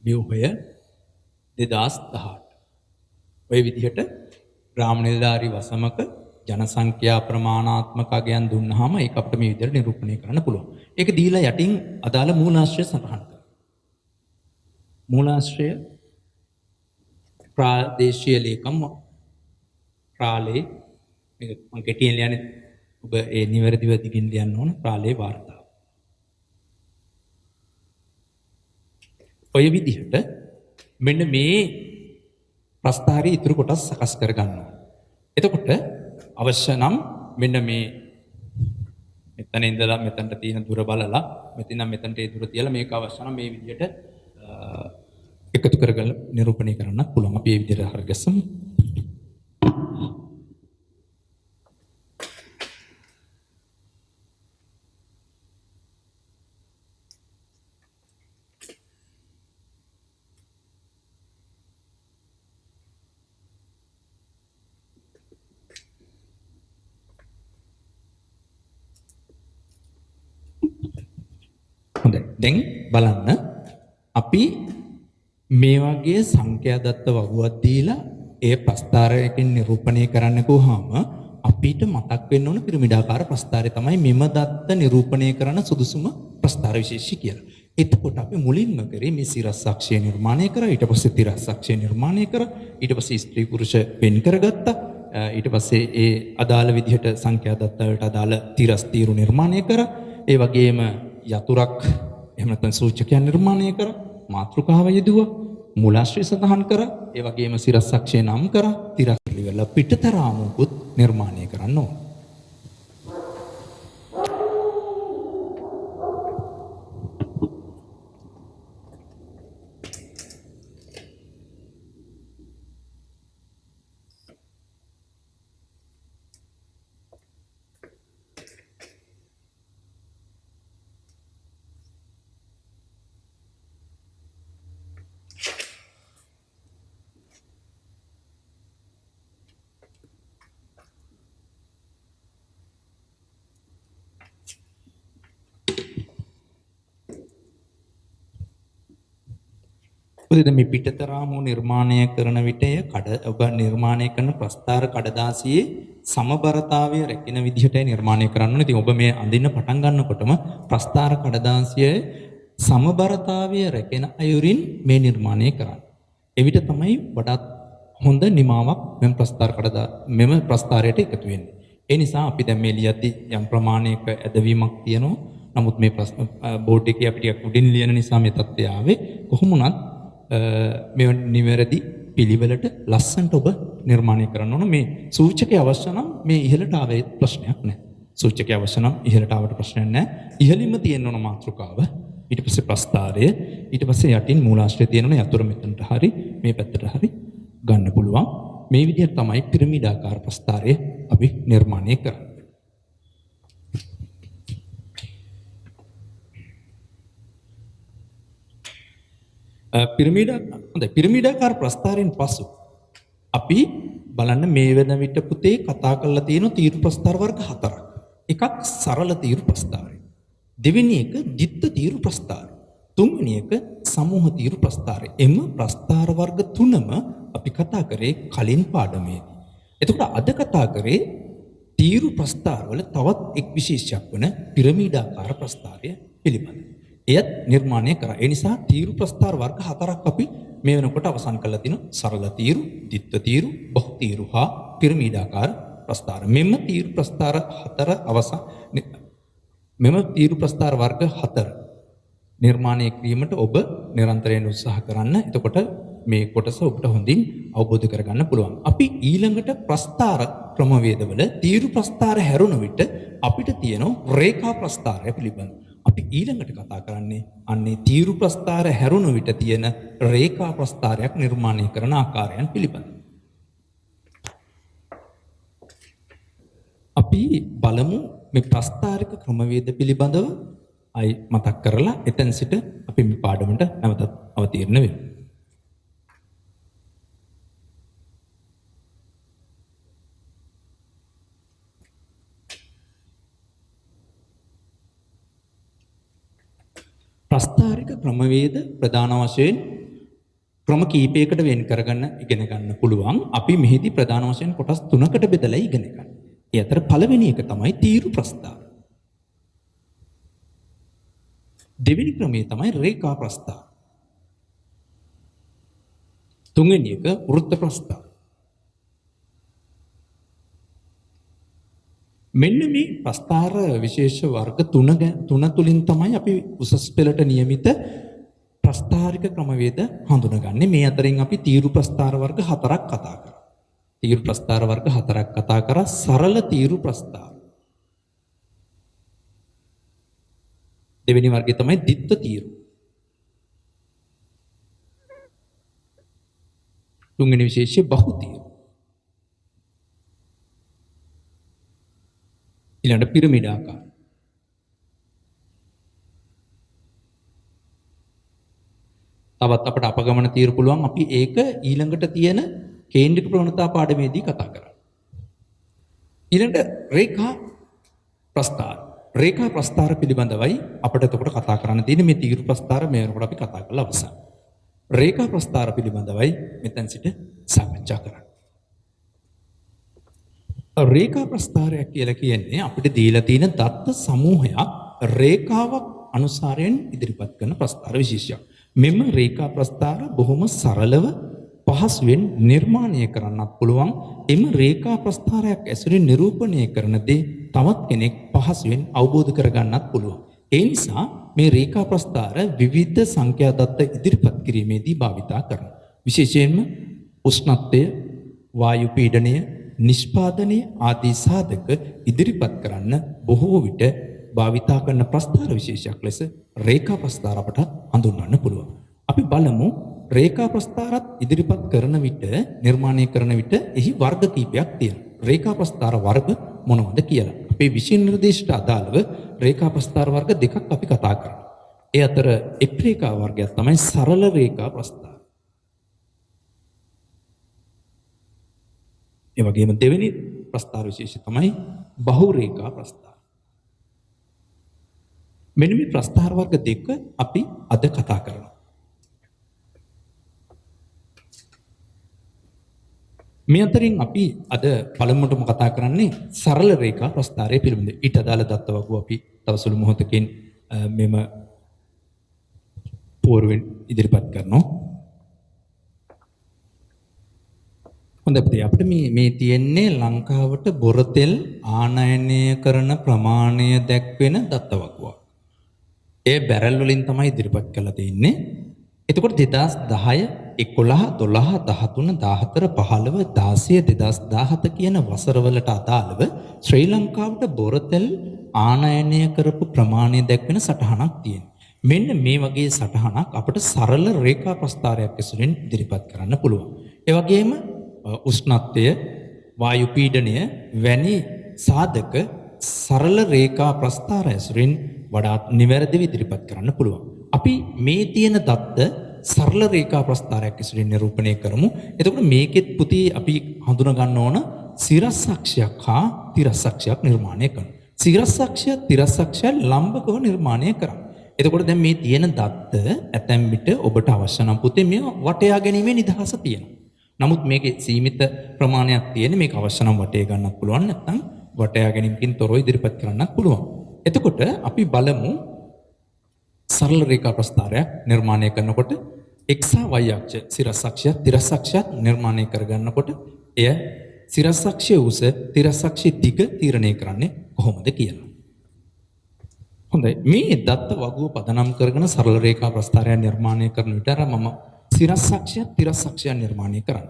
ව්‍යුහය 2018. ඔය විදිහට ග්‍රාම නිලධාරි වසමක ජනසංඛ්‍යා ප්‍රමාණාත්මක අගයන් දුන්නාම ඒක අපිට මේ විදිහට නිරූපණය කරන්න පුළුවන්. ඒක දීලා යටින් අදාළ මූලාශ්‍රය සටහන් කරනවා. මූලාශ්‍රය ප්‍රාදේශීය ලේකම් ප්‍රාලේ මේක මම කෙටියෙන් ලියන්නේ ඔබ ඒ නිවැරදිව දිගින් ලියන්න ඕන ප්‍රාලේ වාර්තාව. ඔය විදිහට මෙන්න මේ ප්‍රස්ථාරයේ ඉතුරු කොටස් සකස් කර ගන්නවා. එතකොට අවශ්‍ය නම් මෙන්න මේ මෙතන ඉඳලා මෙතනට තියෙන දුර බලලා මෙතන මෙතනට ඒ දුර තියලා මේක අවශ්‍ය නම් මේ විදිහට එකතු කරගෙන නිරූපණය කරන්න පුළුවන්. අපි මේ විදිහට හරගස්සමු. හොඳයි. දැන් බලන්න අපි මේ වගේ සංඛ්‍යා දත්ත වගුවක් දීලා ඒ ප්‍රස්ථාරයකින් නිරූපණය කරන්න ගියාම අපිට මතක් වෙන්න ඕන පිරමීඩාකාර ප්‍රස්ථාරය තමයි මෙම දත්ත නිරූපණය කරන සුදුසුම ප්‍රස්ථාර විශේෂය කියලා. එතකොට අපි මුලින්ම කරේ මේ සිරස් අක්ෂය නිර්මාණය කරා, ඊට පස්සේ තිරස් අක්ෂය නිර්මාණය කරා, ඊට පස්සේ ස්ත්‍රී පුරුෂ වෙන් කරගත්තා. ඊට පස්සේ ඒ අදාළ විදිහට සංඛ්‍යා දත්ත වලට අදාළ තිරස් තීරු නිර්මාණය කරා. ඒ වගේම යතුරක් එහෙම නැත්නම් සූචකයන් නිර්මාණය කරා, මාතෘකාව යෙදුවා, මූලාශ්‍රය සඳහන් කරා, ඒ වගේම සිරස් අක්ෂය නම් කරා, තිරස් පිළිවෙල පිටතරාමුකුත් නිර්මාණය කරන්න ඕන. මොකද මේ පිටතරාමු නිර්මාණය කරන විට ඔබ නිර්මාණය කරන ප්‍රස්ථාර කඩදාසියේ සමබරතාවය රැකෙන විදිහටයි නිර්මාණය කරන්න ඕනේ. ඉතින් ඔබ මේ අඳින්න පටන් ගන්නකොටම ප්‍රස්ථාර කඩදාසියේ සමබරතාවය රැකෙන අයුරින් මේ නිර්මාණය කරන්න. එවිට තමයි වඩාත් හොඳ නිමාවක් මෙම ප්‍රස්ථාරයට එකතු වෙන්නේ. ඒ නිසා අපි දැන් මේ ලියද්දි යම් ප්‍රමාණයක ඇදවීමක් තියෙනවා. නමුත් මේ බෝඩ් එකේ අපිට උඩින් ලියන නිසා මේ තත්ත්වය ආවේ. කොහොම වුණත් මේ නිවැරදි පිළිවෙලට ලස්සනට ඔබ නිර්මාණය කරන්න ඕන. මේ සූචකය අවශ්‍ය නම් මේ ඉහළට ආවේ ප්‍රශ්නයක් නැහැ. සූචකය අවශ්‍ය නම් ඉහළට ආවට ප්‍රශ්නයක් නැහැ. ඉහළින්ම තියෙන්න ඕන මාතෘකාව. ඊට පස්සේ ප්‍රස්ථාරය, ඊට පස්සේ යටින් මූලාශ්‍රය තියෙනවනේ යතුරු මෙතනට හරි මේ පැත්තට හරි ගන්න පුළුවන්. මේ විදිහට තමයි පිරමීඩාකාර ප්‍රස්ථාරය අපි නිර්මාණය කරන්නේ. පිරමීඩාකාර ප්‍රස්ථාරයෙන් පසු අපි බලන්න මේ වෙන විට පුතේ කතා කරලා තියෙන තීරු ප්‍රස්ථාර වර්ග 4ක්. එකක් සරල තීරු ප්‍රස්ථාරය. දෙවෙනි එක දිත්ත තීරු ප්‍රස්ථාරය. තුන්වෙනි එක සමූහ තීරු ප්‍රස්ථාරය. එම ප්‍රස්ථාර වර්ග තුනම අපි කතා කරේ කලින් පාඩමේදී. එතකොට අද කතා කරේ තීරු ප්‍රස්ථාරවල තවත් එක් විශේෂයක් වන පිරමීඩාකාර ප්‍රස්ථාරය පිළිබඳ. එයත් නිර්මාණය කරා. ඒ නිසා තීරු ප්‍රස්ථාර වර්ග 4ක් අපි මේ වෙනකොට අවසන් කරලා තිනවා. සරල තීරු, දිත්ත තීරු, බහු තීරු හා පිරමීඩාකාර ප්‍රස්ථාර. මෙම තීරු ප්‍රස්ථාර 4 අවසන් මෙම තීරු ප්‍රස්ථාර වර්ග 4 නිර්මාණය කිරීමට ඔබ නිරන්තරයෙන් උත්සාහ කරන්න. එතකොට මේ කොටස ඔබට හොඳින් අවබෝධ කරගන්න පුළුවන්. අපි ඊළඟට ප්‍රස්ථාර ක්‍රමවේදවල තීරු ප්‍රස්ථාර හැරුණ විට අපිට තියෙන රේඛා ප්‍රස්ථාරය පිළිබඳ. අපි ඊළඟට කතා කරන්නේ අන්නේ තීරු ප්‍රස්ථාර හැරුණු විට තියෙන රේඛා ප්‍රස්ථාරයක් නිර්මාණය කරන ආකාරයන් පිළිබඳ. අපි බලමු මේ ප්‍රස්ථාරික ක්‍රමවේද පිළිබඳව අයි මතක් කරලා එතෙන් සිට අපි මේ පාඩමට නැවතත් අවතීර්ණ වෙමු. ප්‍රස්ථාරික ක්‍රමවේද ප්‍රධාන වශයෙන් ක්‍රම කීපයකට වෙන් කරගන්න ඉගෙන ගන්න පුළුවන්. අපි මෙහිදී ප්‍රධාන වශයෙන් කොටස් 3කට බෙදලා ඉගෙන ගන්න. ඒ අතර පළවෙනි එක තමයි තීරු ප්‍රස්ථාර. දෙවෙනි ක්‍රමය තමයි රේඛා ප්‍රස්ථාර. තුන්වෙනි එක වෘත්ත ප්‍රස්ථාර. මෙන්න මේ ප්‍රස්ථාර විශේෂ වර්ග 3 තුලින් තමයි අපි උසස් පෙළට නියමිත ප්‍රස්ථාරික ක්‍රමවේද හඳුනගන්නේ. මේ අතරින් අපි තීරු ප්‍රස්ථාර වර්ග 4ක් කතා කරා. තීරු ප්‍රස්ථාර වර්ග 4ක් කතා කරා. සරල තීරු ප්‍රස්ථාර. දෙවෙනි වර්ගය තමයි දිත්ත තීරු. තුන්වෙනි විශේෂය බහු තීරු. ඊළඟට පිරමීඩාකාර. තවත් අපට අපගමන තීරු පුළුවන්. අපි ඒක ඊළඟට තියෙන කේන්ද්‍රික ප්‍රවණතා පාඩමේදී කතා කරා. ඊළඟට රේඛා ප්‍රස්ථාර. රේඛා ප්‍රස්ථාර පිළිබඳවයි අපිට එතකොට කතා කරන්න තියෙන්නේ. මේ තීරු ප්‍රස්ථාර මේ වෙනකොට අපි කතා කරලා අවසන්. රේඛා ප්‍රස්ථාර පිළිබඳවයි මෙතෙන් සිට සාකච්ඡා කරන්නේ. රේඛා ප්‍රස්ථාරයක් කියලා කියන්නේ අපිට දීලා තියෙන දත්ත සමූහයක් රේඛාවක් අනුසාරයෙන් ඉදිරිපත් කරන ප්‍රස්ථාර විශේෂයක්. මෙම රේඛා ප්‍රස්ථාර බොහොම සරලව පහසුවෙන් නිර්මාණය කරන්නත් පුළුවන්. එම රේඛා ප්‍රස්ථාරයක් ඇසුරින් නිරූපණය කරන දේ තවත් කෙනෙක් පහසුවෙන් අවබෝධ කරගන්නත් පුළුවන්. ඒ නිසා මේ රේඛා ප්‍රස්ථාර විවිධ සංඛ්‍යා දත්ත ඉදිරිපත් කිරීමේදී භාවිතා කරනවා. විශේෂයෙන්ම උෂ්ණත්වය, වායු පීඩනය, නිෂ්පාදනය ආදී සාධක ඉදිරිපත් කරන්න බොහෝ විට භාවිතා කරන ප්‍රස්ථාර විශේෂයක් ලෙස රේඛා ප්‍රස්ථාර අපට හඳුන්වන්න පුළුවන්. අපි බලමු රේඛා ප්‍රස්ථාරත් ඉදිරිපත් කරන විට නිර්මාණය කරන විට එහි වර්ග කීපයක් තියෙනවා. රේඛා ප්‍රස්ථාර වර්ග මොනවද කියලා. අපේ විෂය නිර්දේශයට අදාළව රේඛා ප්‍රස්ථාර වර්ග දෙකක් අපි කතා කරනවා. ඒ අතර එක් රේඛා වර්ගයක් තමයි සරල රේඛා ප්‍රස්ථාර. ඒ වගේම දෙවෙනි ප්‍රස්ථාර විශේෂය තමයි බහු රේඛා ප්‍රස්ථාර. මෙන්න මේ ප්‍රස්ථාර වර්ග දෙක අපි අද කතා කරනවා. මේ අතරින් අපි අද පළමුවටම කතා කරන්නේ සරල රේඛා ප්‍රස්ථාරය පිළිබඳ. ඊට අදාළ දත්ත වගුව අපි තව සුළු මොහොතකින් මෙම පෝරුවෙන් ඉදිරිපත් කරනවා. හොඳයි අපිට මේ තියෙන්නේ ලංකාවට බොරතෙල් ආනයනය කරන ප්‍රමාණය දැක්වෙන දත්ත වගුවක්. ඒ බැරල් වලින් තමයි ඉදිරිපත් කරලා තියෙන්නේ. එතකොට 2010, 11, 12, 13, 14, 15, 16, 2017 කියන වසරවලට අදාළව ශ්‍රී ලංකාවට බොරතෙල් ආනයනය කරපු ප්‍රමාණය දැක්වෙන සටහනක් තියෙනවා. මෙන්න මේ වගේ සටහනක් අපිට සරල රේඛා ප්‍රස්ථාරයක් ඇසුරින් ඉදිරිපත් කරන්න පුළුවන්. ඒ වගේම උෂ්ණත්වය, වායු පීඩනය වැනි සාධක සරල රේඛා ප්‍රස්ථාරය ඇසුරින් වඩාත් නිවැරදිව ඉදිරිපත් කරන්න පුළුවන්. අපි මේ තියෙන දත්ත සරල රේඛා ප්‍රස්ථාරයක් ඇසුරින් නිරූපණය කරමු. එතකොට මේකෙත් පුතේ අපි හඳුනා ගන්න ඕන සිරස් අක්ෂයක් හා තිරස් අක්ෂයක් නිර්මාණය කරනවා. සිරස් අක්ෂය තිරස් අක්ෂය ලම්බකව නිර්මාණය කරනවා. එතකොට දැන් මේ තියෙන දත්ත ඇතැම් විට ඔබට අවශ්‍ය නම් පුතේ මේ වටයා ගැනීමේ නිදහස තියෙනවා. නමුත් මේකේ සීමිත ප්‍රමාණයක් තියෙන මේක අවශ්‍ය නම් වටේ ගන්නත් පුළුවන් නැත්නම් වටයා ගැනීමකින් තොරව ඉදිරිපත් කරන්නත් පුළුවන්. එතකොට අපි බලමු සරල රේඛා ප්‍රස්ථාරයක් නිර්මාණය කරනකොට x හා y අක්ෂ සිරස් අක්ෂය තිරස් අක්ෂය නිර්මාණය කරගන්නකොට එය සිරස් අක්ෂයේ උස තිරස් අක්ෂයේ දිග තීරණය කරන්නේ කොහොමද කියලා. හොඳයි මේ දත්ත වගුව පදනම් කරගෙන සරල රේඛා ප්‍රස්ථාරයක් නිර්මාණය කරන විට අර මම සිරස් අක්ෂය තිරස් අක්ෂය නිර්මාණය කරන්න.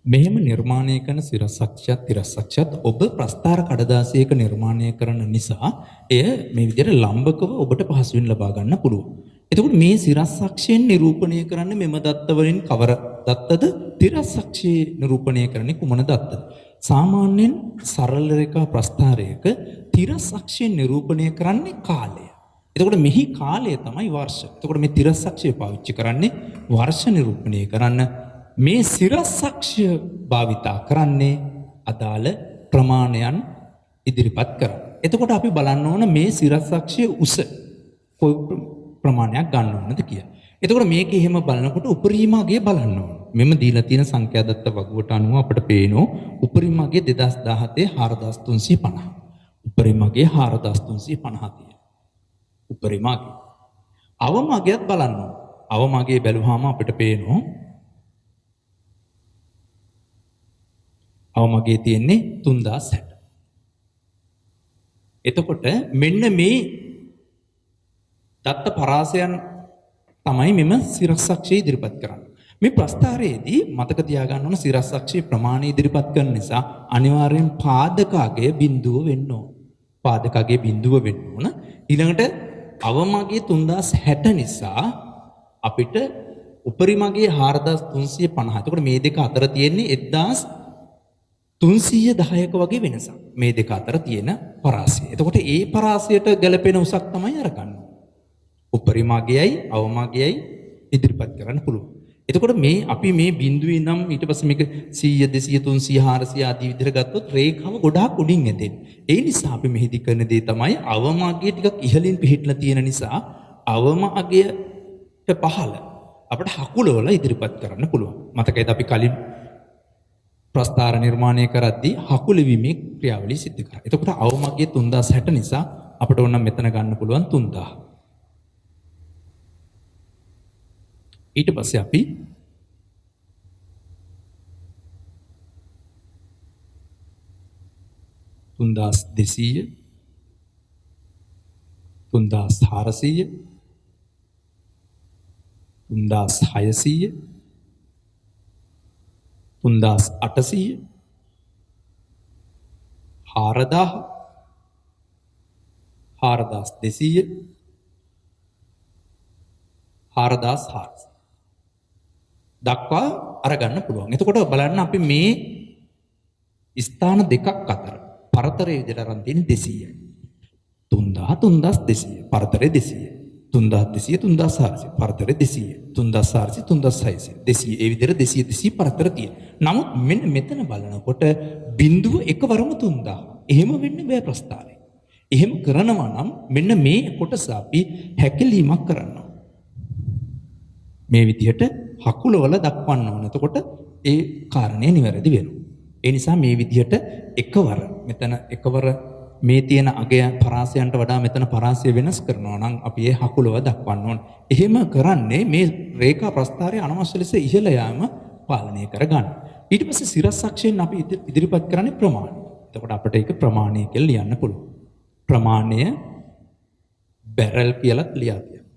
මෙහෙම නිර්මාණය කරන සිරස් අක්ෂයත් තිරස් අක්ෂයත් ඔබ ප්‍රස්ථාර කඩදාසියක නිර්මාණය කරන නිසා එය මේ විදිහට ලම්බකව ඔබට පහසුවෙන් ලබා ගන්න පුළුවන්. එතකොට මේ සිරස් අක්ෂයෙන් නිරූපණය කරන්නේ මෙම දත්ත වලින් කවර දත්තද? තිරස් අක්ෂයේ නිරූපණය කරන්නේ කුමන දත්තද? සාමාන්‍යයෙන් සරල රේඛා ප්‍රස්ථාරයක තිරස් අක්ෂයෙන් නිරූපණය කරන්නේ කාලය. එතකොට මෙහි කාලය තමයි වර්ෂ. එතකොට මේ තිරස් අක්ෂය පාවිච්චි කරන්නේ වර්ෂ නිරූපණය කරන්න. මේ සිරස් අක්ෂය භාවිතා කරන්නේ අදාළ ප්‍රමාණයන් ඉදිරිපත් කරන්න. එතකොට අපි බලන්න ඕන මේ සිරස් අක්ෂයේ උස කොයි ප්‍රමාණයක් ගන්න ඕනද කියලා. එතකොට මේක එහෙම බලනකොට උපරිම අගය බලන්න ඕන. මෙම දීලා තියෙන සංඛ්‍යා දත්ත වගුවට අනුව අපිට පේනවා උපරිම අගය 2017 4350. උපරිම අගය 4350 තියෙනවා. උපරිම අගය. අවම අගයත් බලන්න ඕන. අවම අගය බැලුවාම අපිට පේනවා අවමගේ තියෙන්නේ 3060. එතකොට මෙන්න මේ දත්ත පරාසයන් තමයි මෙම සිරස් අක්ෂය ඉදිරිපත් කරන්නේ. මේ ප්‍රස්ථාරයේදී මතක තියාගන්න ඕන සිරස් අක්ෂයේ ප්‍රමාණය ඉදිරිපත් කරන නිසා අනිවාර්යෙන් පාදකයේ බිඳුව වෙන්න ඕන. පාදකයේ බිඳුව වෙන්න ඕන. ඊළඟට අවමගේ 3060 නිසා අපිට උපරිමගේ 4350. එතකොට මේ දෙක අතර තියෙන්නේ 1310ක වගේ වෙනසක් මේ දෙක අතර තියෙන පරාසය. එතකොට ඒ පරාසයට ගැලපෙන උසක් තමයි අරගන්න. උපරිමගයයි අවමගයයි ඉදිරිපත් කරන්න පුළුවන්. එතකොට මේ අපි මේ බිඳුවේ නම් ඊට පස්සේ මේක 100 200 300 400 ආදී විදිහට ගත්තොත් රේඛාව ගොඩාක් උඩින් ඇදෙන්නේ. ඒ නිසා අපි මෙහිදී කරන දේ තමයි අවමගය ටිකක් ඉහළින් පිහිටලා තියෙන නිසා අවමගයට පහළ අපිට හකුලවල ඉදිරිපත් කරන්න පුළුවන්. මතකයිද අපි කලින් ප්‍රස්ථාර නිර්මාණය කරද්දී හකුලවීමේ ක්‍රියාවලිය සිද්ධ කරා. එතකොට අවමගේ 3060 නිසා අපිට ඕන මෙතන ගන්න පුළුවන් 3000. ඊට පස්සේ අපි තුන්දාස් 200 තුන්දාස් 400 තුන්දාස් 600 තුන්දාස් 800 4000 4000 200 4400 දක්වා අරගන්න පුළුවන්. එතකොට බලන්න අපි මේ ස්ථාන දෙකක් අතර පරතරය විදිහට අරන් තියෙන 200යි. 3000 3200 පරතරය 200. 3200 3400 පරතර 200 3400 3600 200 ඒ විදිහට 200 200 පරතර තියෙනවා. නමුත් මෙන්න මෙතන බලනකොට බිඳුව එකවරම 3000. එහෙම වෙන්න බෑ ප්‍රස්තාරේ. එහෙම කරනවා නම් මෙන්න මේ කොටස අපි හැකිලීමක් කරනවා. මේ විදිහට හකුලවල දක්වන්න ඕන. එතකොට ඒ කාරණේ නිවැරදි වෙනවා. ඒ නිසා මේ විදිහට එකවර මෙතන එකවර මේ තියෙන අගය පරාසයන්ට වඩා මෙතන පරාසය වෙනස් කරනවා නම් අපි ඒ හකුලව දක්වන්න ඕන. එහෙම කරන්නේ මේ රේඛා ප්‍රස්ථාරය අනවශ්‍ය ලෙස ඉහළ යාම පාලනය කරගන්න. ඊට පස්සේ සිරස් අක්ෂයෙන් අපි ඉදිරිපත් කරන්නේ ප්‍රමාණය. එතකොට අපිට ඒක ප්‍රමාණය කියලා ලියන්න පුළුවන්. ප්‍රමාණය බැරල් කියලා ලියා තියෙනවා.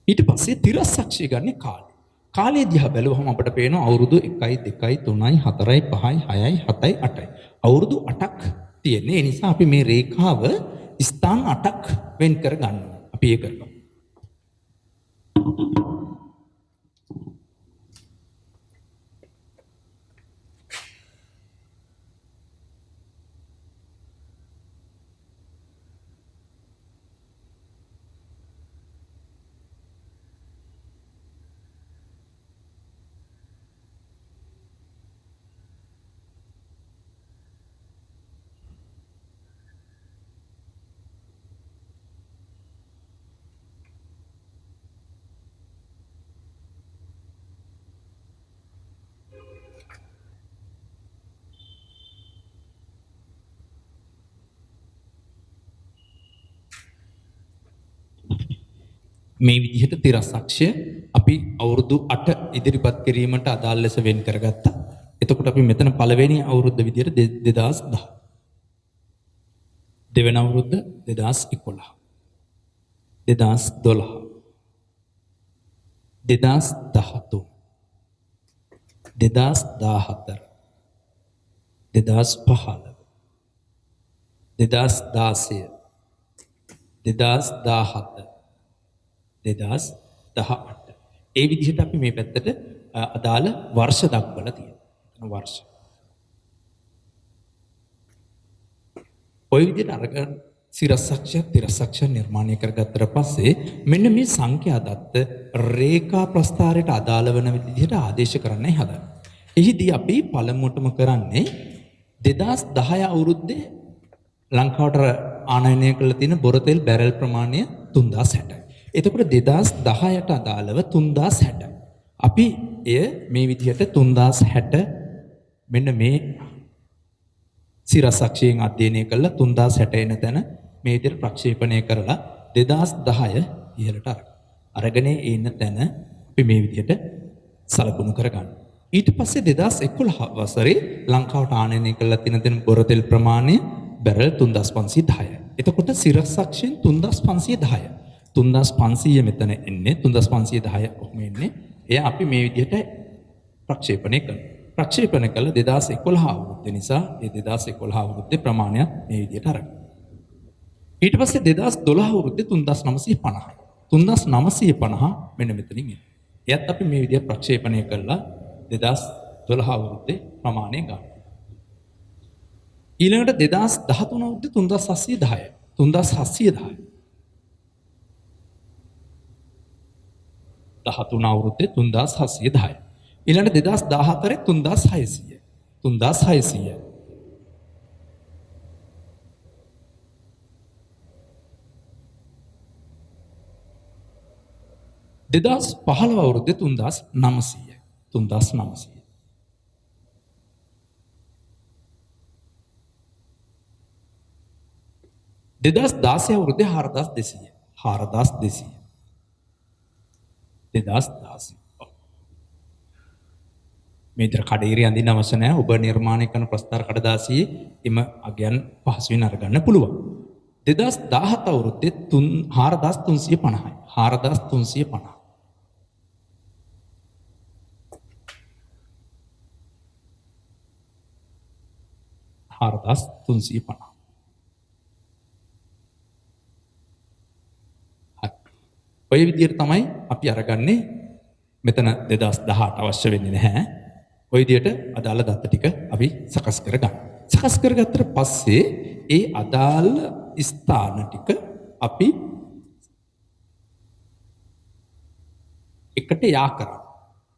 ඊට පස්සේ තිරස් අක්ෂය ගන්නේ කාලය. කාලය දිහා බැලුවහම අපිට පේනවා අවුරුදු 1 2 3 4 5 6 7 8යි. අවුරුදු 8ක් තියෙන්නේ. ඒ නිසා අපි මේ රේඛාව ස්ථාන 8ක් වෙන් කර ගන්නවා. අපි ඒක කරමු. මේ විදිහට තිරස් අක්ෂය අපි අවුරුදු 8 ඉදිරිපත් කිරීමට අදාළ ලෙස වෙන් කරගත්තා. එතකොට අපි මෙතන පළවෙනි අවුරුද්ද විදිහට 2010. දෙවෙනි අවුරුද්ද 2011. 2012. 2013. 2014. 2015. 2016. 2017. 2018. ඒ විදිහට අපි මේ පැත්තට අදාළ වර්ෂ දක්වලා තියෙනවා. වර්ෂ. ඔය විදිහට අරගෙන සිරස්සක්ෂය තිරස්සක්ෂය නිර්මාණය කරගත්තට පස්සේ මෙන්න මේ සංඛ්‍යා දත්ත රේඛා ප්‍රස්ථාරයට අදාළ වෙන විදිහට ආදේශ කරන්නයි හදන්නේ. එහිදී අපි පළමුවටම කරන්නේ 2010 අවුරුද්දේ ලංකාවට ආනයනය කළ තියෙන බොරතෙල් බැරල් ප්‍රමාණය 3060යි. එතකොට 2010ට අදාළව 3060. අපි එය මේ විදිහට 3060 මෙන්න මේ සිරසක්ෂයෙන් අධ්‍යයනය කළා 3060 එන තැන මේ විදිහට ප්‍රක්ෂේපණය කරලා 2010 ඉහළට අරගෙන එන තැන අපි මේ විදිහට සලකුණු කරගන්න. ඊට පස්සේ 2011 වසරේ ලංකාවට ආනයනය කළා තියෙන බොරතෙල් ප්‍රමාණය බැරල් 3510. එතකොට සිරසක්ෂයෙන් 3510. 3500 මෙතන එන්නේ 3510 ඔහොම එන්නේ. එය අපි මේ විදිහට ප්‍රක්ෂේපණය කරනවා. ප්‍රක්ෂේපණය කළ 2011 අවුරුද්ද නිසා ඒ 2011 අවුරුද්දේ ප්‍රමාණය මේ විදිහට අරගෙන. ඊට පස්සේ 2012 අවුරුද්දේ 3950. 3950 මෙන්න මෙතනින් එන්නේ. එයත් අපි මේ විදිහට ප්‍රක්ෂේපණය කළා 2012 අවුරුද්දේ ප්‍රමාණය ගන්න. ඊළඟට 2013 අවුරුද්දේ 3710. 3710. 13 අවුරුද්දේ 3710. ඊළඟට 2014 3600. 3600. 2015 අවුරුද්දේ 3900. 3900. 2016 අවුරුද්දේ 4200. 4200. 2016. මේ විතර කඩේරි අඳින්න අවශ්‍ය නැහැ. ඔබ නිර්මාණය කරන ප්‍රස්ථාර කඩදාසියේ එම අගයන් පහසුවෙන් අරගන්න පුළුවන්. 2017 අවුරුද්දේ 4350යි. 4350. 4350. ඔය විදිහට තමයි අපි අරගන්නේ. මෙතන 2018 අවශ්‍ය වෙන්නේ නැහැ. ඔය විදිහට අදාළ දත්ත ටික අපි සකස් කරගන්න. සකස් කරගත්තට පස්සේ ඒ අදාළ ස්ථාන ටික අපි එකට යා කරා.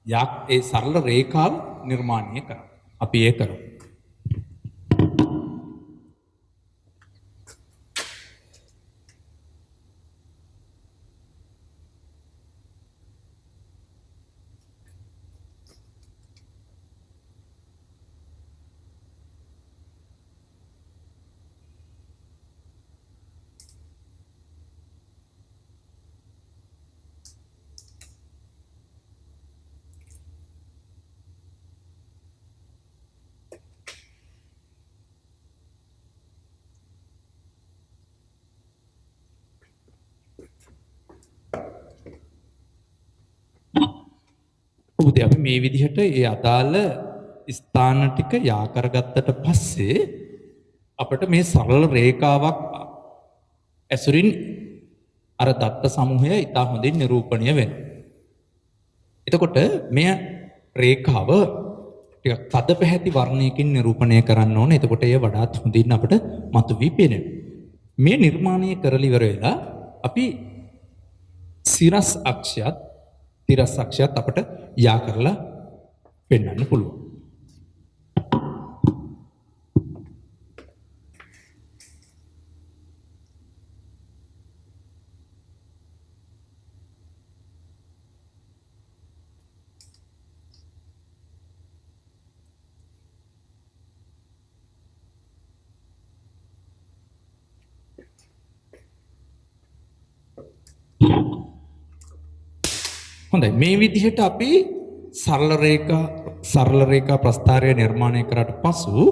යා ඒ සරල රේඛාව නිර්මාණය කරා. අපි ඒ කරමු. උදේ අපි මේ විදිහට ඒ අදාළ ස්ථාන ටික යා කරගත්තට පස්සේ අපිට මේ සරල රේඛාවක් ඇසුරින් අර දත්ත සමූහය ඉතා හොඳින් නිරූපණය වෙනවා. එතකොට මේ රේඛාව ටිකක් තද පැහැති වර්ණයකින් නිරූපණය කරන්න ඕනේ. එතකොට එය වඩාත් හොඳින් අපිට මතුවී පේනවා. මේ නිර්මාණය කරලා ඉවර වෙලා අපි සිරස් අක්ෂයත් තිරස් අක්ෂයත් අපිට යා කරලා පෙන්වන්න පුළුවන්. හොඳයි මේ විදිහට අපි සරල රේඛා ප්‍රස්ථාරය නිර්මාණය කරාට පසු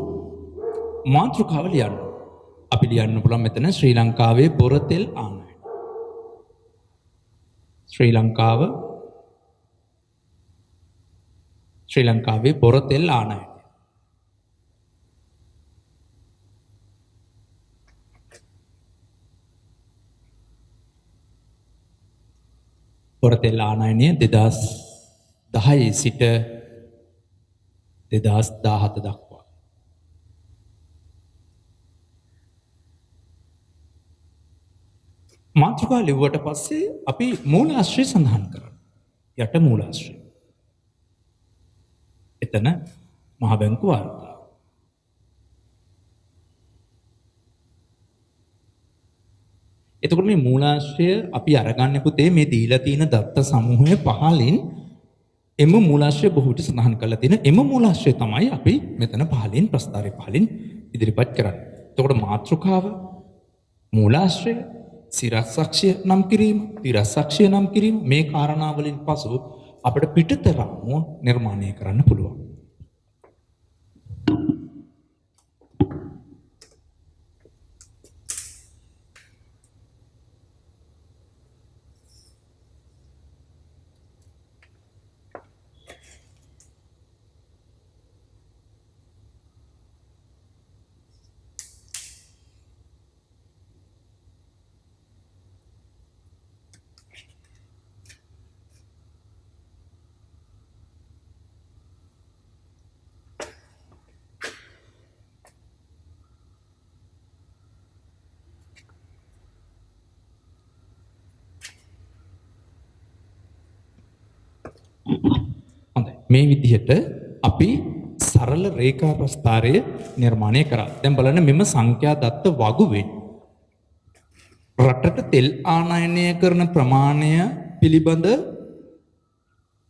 මාතෘකාව ලියන්න. අපි ලියන්න පුළුවන් මෙතන ශ්‍රී ලංකාවේ බොරතෙල් ආනයන. ශ්‍රී ලංකාවේ බොරතෙල් ආනයන. බොරතෙල් ආනයනය 2010 සිට 2017 දක්වා. මාතෘකාව ලිව්වට පස්සේ අපි මූලාශ්‍රය සඳහන් කරනවා. යට මූලාශ්‍රය. එතන මහ බැංකු වාර්තා. එතකොට මේ මූලාශ්‍රය අපි අරගන්නේ පුතේ මේ දීලා තියෙන දත්ත සමූහය පහලින් එම මූලාශ්‍රය බොහෝට සඳහන් කරලා තියෙන එම මූලාශ්‍රය තමයි අපි මෙතන පහලින් ප්‍රස්තාරය පහලින් ඉදිරිපත් කරන්නේ. එතකොට මාතෘකාව මූලාශ්‍රය සිරස්සක්ෂය නම් කිරීම තිරස්සක්ෂය නම් කිරීම මේ කාරණාවලින් පසු අපිට පිටතරම නිර්මාණය කරන්න පුළුවන්. හොඳයි මේ විදිහට අපි සරල රේඛා ප්‍රස්ථාරය නිර්මාණය කරා. දැන් බලන්න මෙම සංඛ්‍යා දත්ත වගුවෙන් රටට තෙල් ආනයනය කරන ප්‍රමාණය පිළිබඳ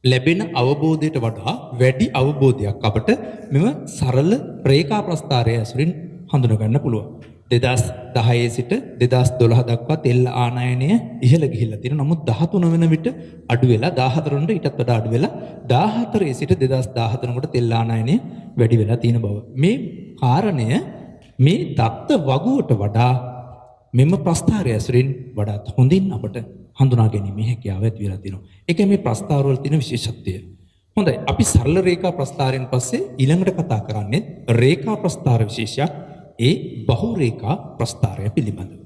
ලැබෙන අවබෝධයට වඩා වැඩි අවබෝධයක් අපට මෙම සරල රේඛා ප්‍රස්ථාරය ඇසුරින් හඳුනා ගන්න පුළුවන්. 2010 සිට 2012 දක්වා තෙල් ආනයනය ඉහළ ගිහිල්ලා තියෙනවා. නමුත් 13 වෙන විට අඩු වෙලා 14 ට ඊටත් වඩා අඩු වෙලා 14 සිට 2014 කට තෙල් ආනයනය වැඩි වෙලා තියෙන බව. මේ කාරණය මේ දත්ත වගුවට වඩා මෙම ප්‍රස්ථාරය ඇසුරින් වඩාත් හොඳින් අපට හඳුනා ගැනීමේ හැකියාව ඇති වෙලා තියෙනවා. ඒකයි මේ ප්‍රස්ථාරවල තියෙන විශේෂත්වය. හොඳයි අපි සරල රේඛා ප්‍රස්ථාරයෙන් පස්සේ ඊළඟට කතා කරන්නේ රේඛා ප්‍රස්ථාර විශේෂයක් ඒ බහුරේඛා ප්‍රස්ථාරය පිළිබඳව.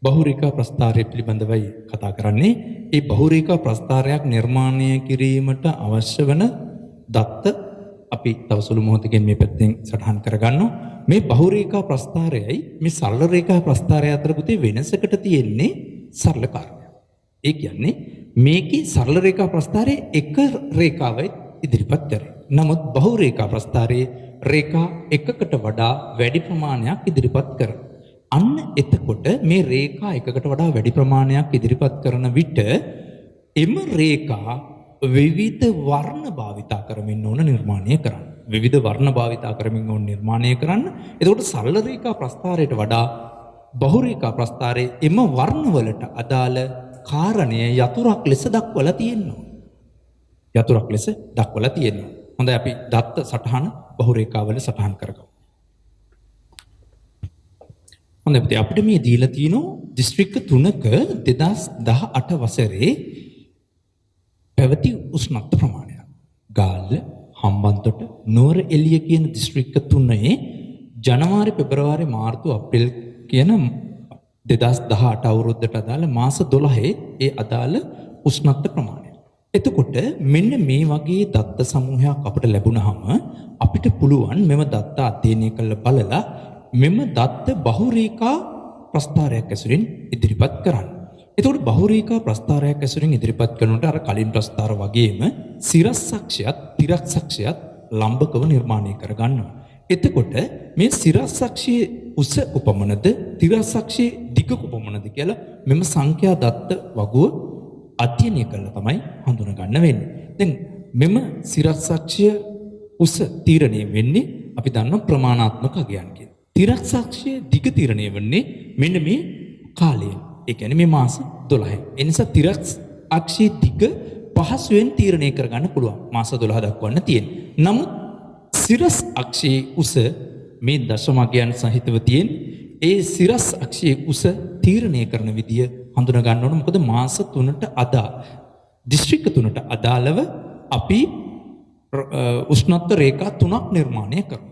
බහුරේඛා ප්‍රස්ථාරය පිළිබඳවයි කතා කරන්නේ. ඒ බහුරේඛා ප්‍රස්ථාරයක් නිර්මාණය කිරීමට අවශ්‍ය වන දත්ත අපි තව සුළු මොහොතකින් මේ පැත්තෙන් සටහන් කරගන්නවා. මේ බහුරේඛා ප්‍රස්ථාරයයි මේ සරල රේඛා ප්‍රස්ථාරය අතර පුතේ වෙනසකට තියෙන්නේ සරල කාරණයක්. ඒ කියන්නේ මේකේ සරල රේඛා ප්‍රස්ථාරයේ එක රේඛාවයි ඉදිරිපත් කරේ. නමුත් බහුරේඛා ප්‍රස්ථාරයේ රේඛා එකකට වඩා වැඩි ප්‍රමාණයක් ඉදිරිපත් කරනවා. අන්න එතකොට මේ රේඛා එකකට වඩා වැඩි ප්‍රමාණයක් ඉදිරිපත් කරන විට එම රේඛා විවිධ වර්ණ භාවිතා කරමින් ඕන නිර්මාණය කරන්න. විවිධ වර්ණ භාවිතා කරමින් ඕන නිර්මාණය කරන්න. එතකොට සරල රේඛා ප්‍රස්ථාරයට වඩා බහුරේඛා ප්‍රස්ථාරයේ එම වර්ණවලට අදාළ කාරණය යතුරක් ලෙස දක්වලා තියෙනවා. යතුරක් ලෙස දක්වලා තියෙනවා. හොඳයි අපි දත්ත සටහන බහුරේඛාවල සටහන් කරගමු. හොඳයි පුතේ අපිට මේ දීලා තියෙනවා දිස්ත්‍රික්ක 3ක 2018 වසරේ පැවති උෂ්ණත්ව ප්‍රමාණය. ගාල්ල, හම්බන්තොට, නුවර එළිය කියන දිස්ත්‍රික්ක 3ේ ජනවාරි, පෙබරවාරි, මාර්තු, අප්‍රේල් කියන 2018 අවුරුද්දට අදාළ මාස 12 ඒ අදාළ උෂ්ණත්ව ප්‍රමාණය. එතකොට මෙන්න මේ වගේ දත්ත සමූහයක් අපිට ලැබුණාම අපිට පුළුවන් මෙම දත්ත අධ්‍යයනය කරලා බලලා මෙම දත්ත බහුරේඛා ප්‍රස්ථාරයක් ඇසුරින් ඉදිරිපත් කරන්න. එතකොට බහුරේඛා ප්‍රස්ථාරයක් ඇසුරින් ඉදිරිපත් කරනකොට අර කලින් ප්‍රස්ථාර වගේම සිරස් අක්ෂයත් තිරස් අක්ෂයත් ලම්බකව නිර්මාණය කර ගන්නවා. එතකොට මේ සිරස් අක්ෂයේ උස කොපමණද තිරස් අක්ෂයේ දිග කොපමණද කියලා මෙම සංඛ්‍යා දත්ත වගුව අධ්‍යයනය කළා තමයි හඳුනා ගන්න වෙන්නේ. දැන් මෙම සිරස් අක්ෂය උස තීරණය වෙන්නේ අපි දන්නවා ප්‍රමාණාත්මක අගයන් කියලා. තිරස් අක්ෂයේ දිග තීරණය වෙන්නේ මෙන්න මේ කාලය. ඒ කියන්නේ මේ මාස 12. ඒ නිසා තිරස් අක්ෂයේ දිග පහසුවෙන් තීරණය කරගන්න පුළුවන්. මාස 12 දක්වන්න තියෙන්නේ. නමුත් සිරස් අක්ෂයේ උස මේ දශමගයන් සහිතව තියෙන ඒ සිරස් අක්ෂයේ උස තීරණය කරන විදිය හඳුනා ගන්න ඕන. මොකද මාස 3ට අදාළ දිස්ත්‍රික්ක 3ට අදාළව අපි උෂ්ණත්ව රේඛා 3ක් නිර්මාණය කරනවා.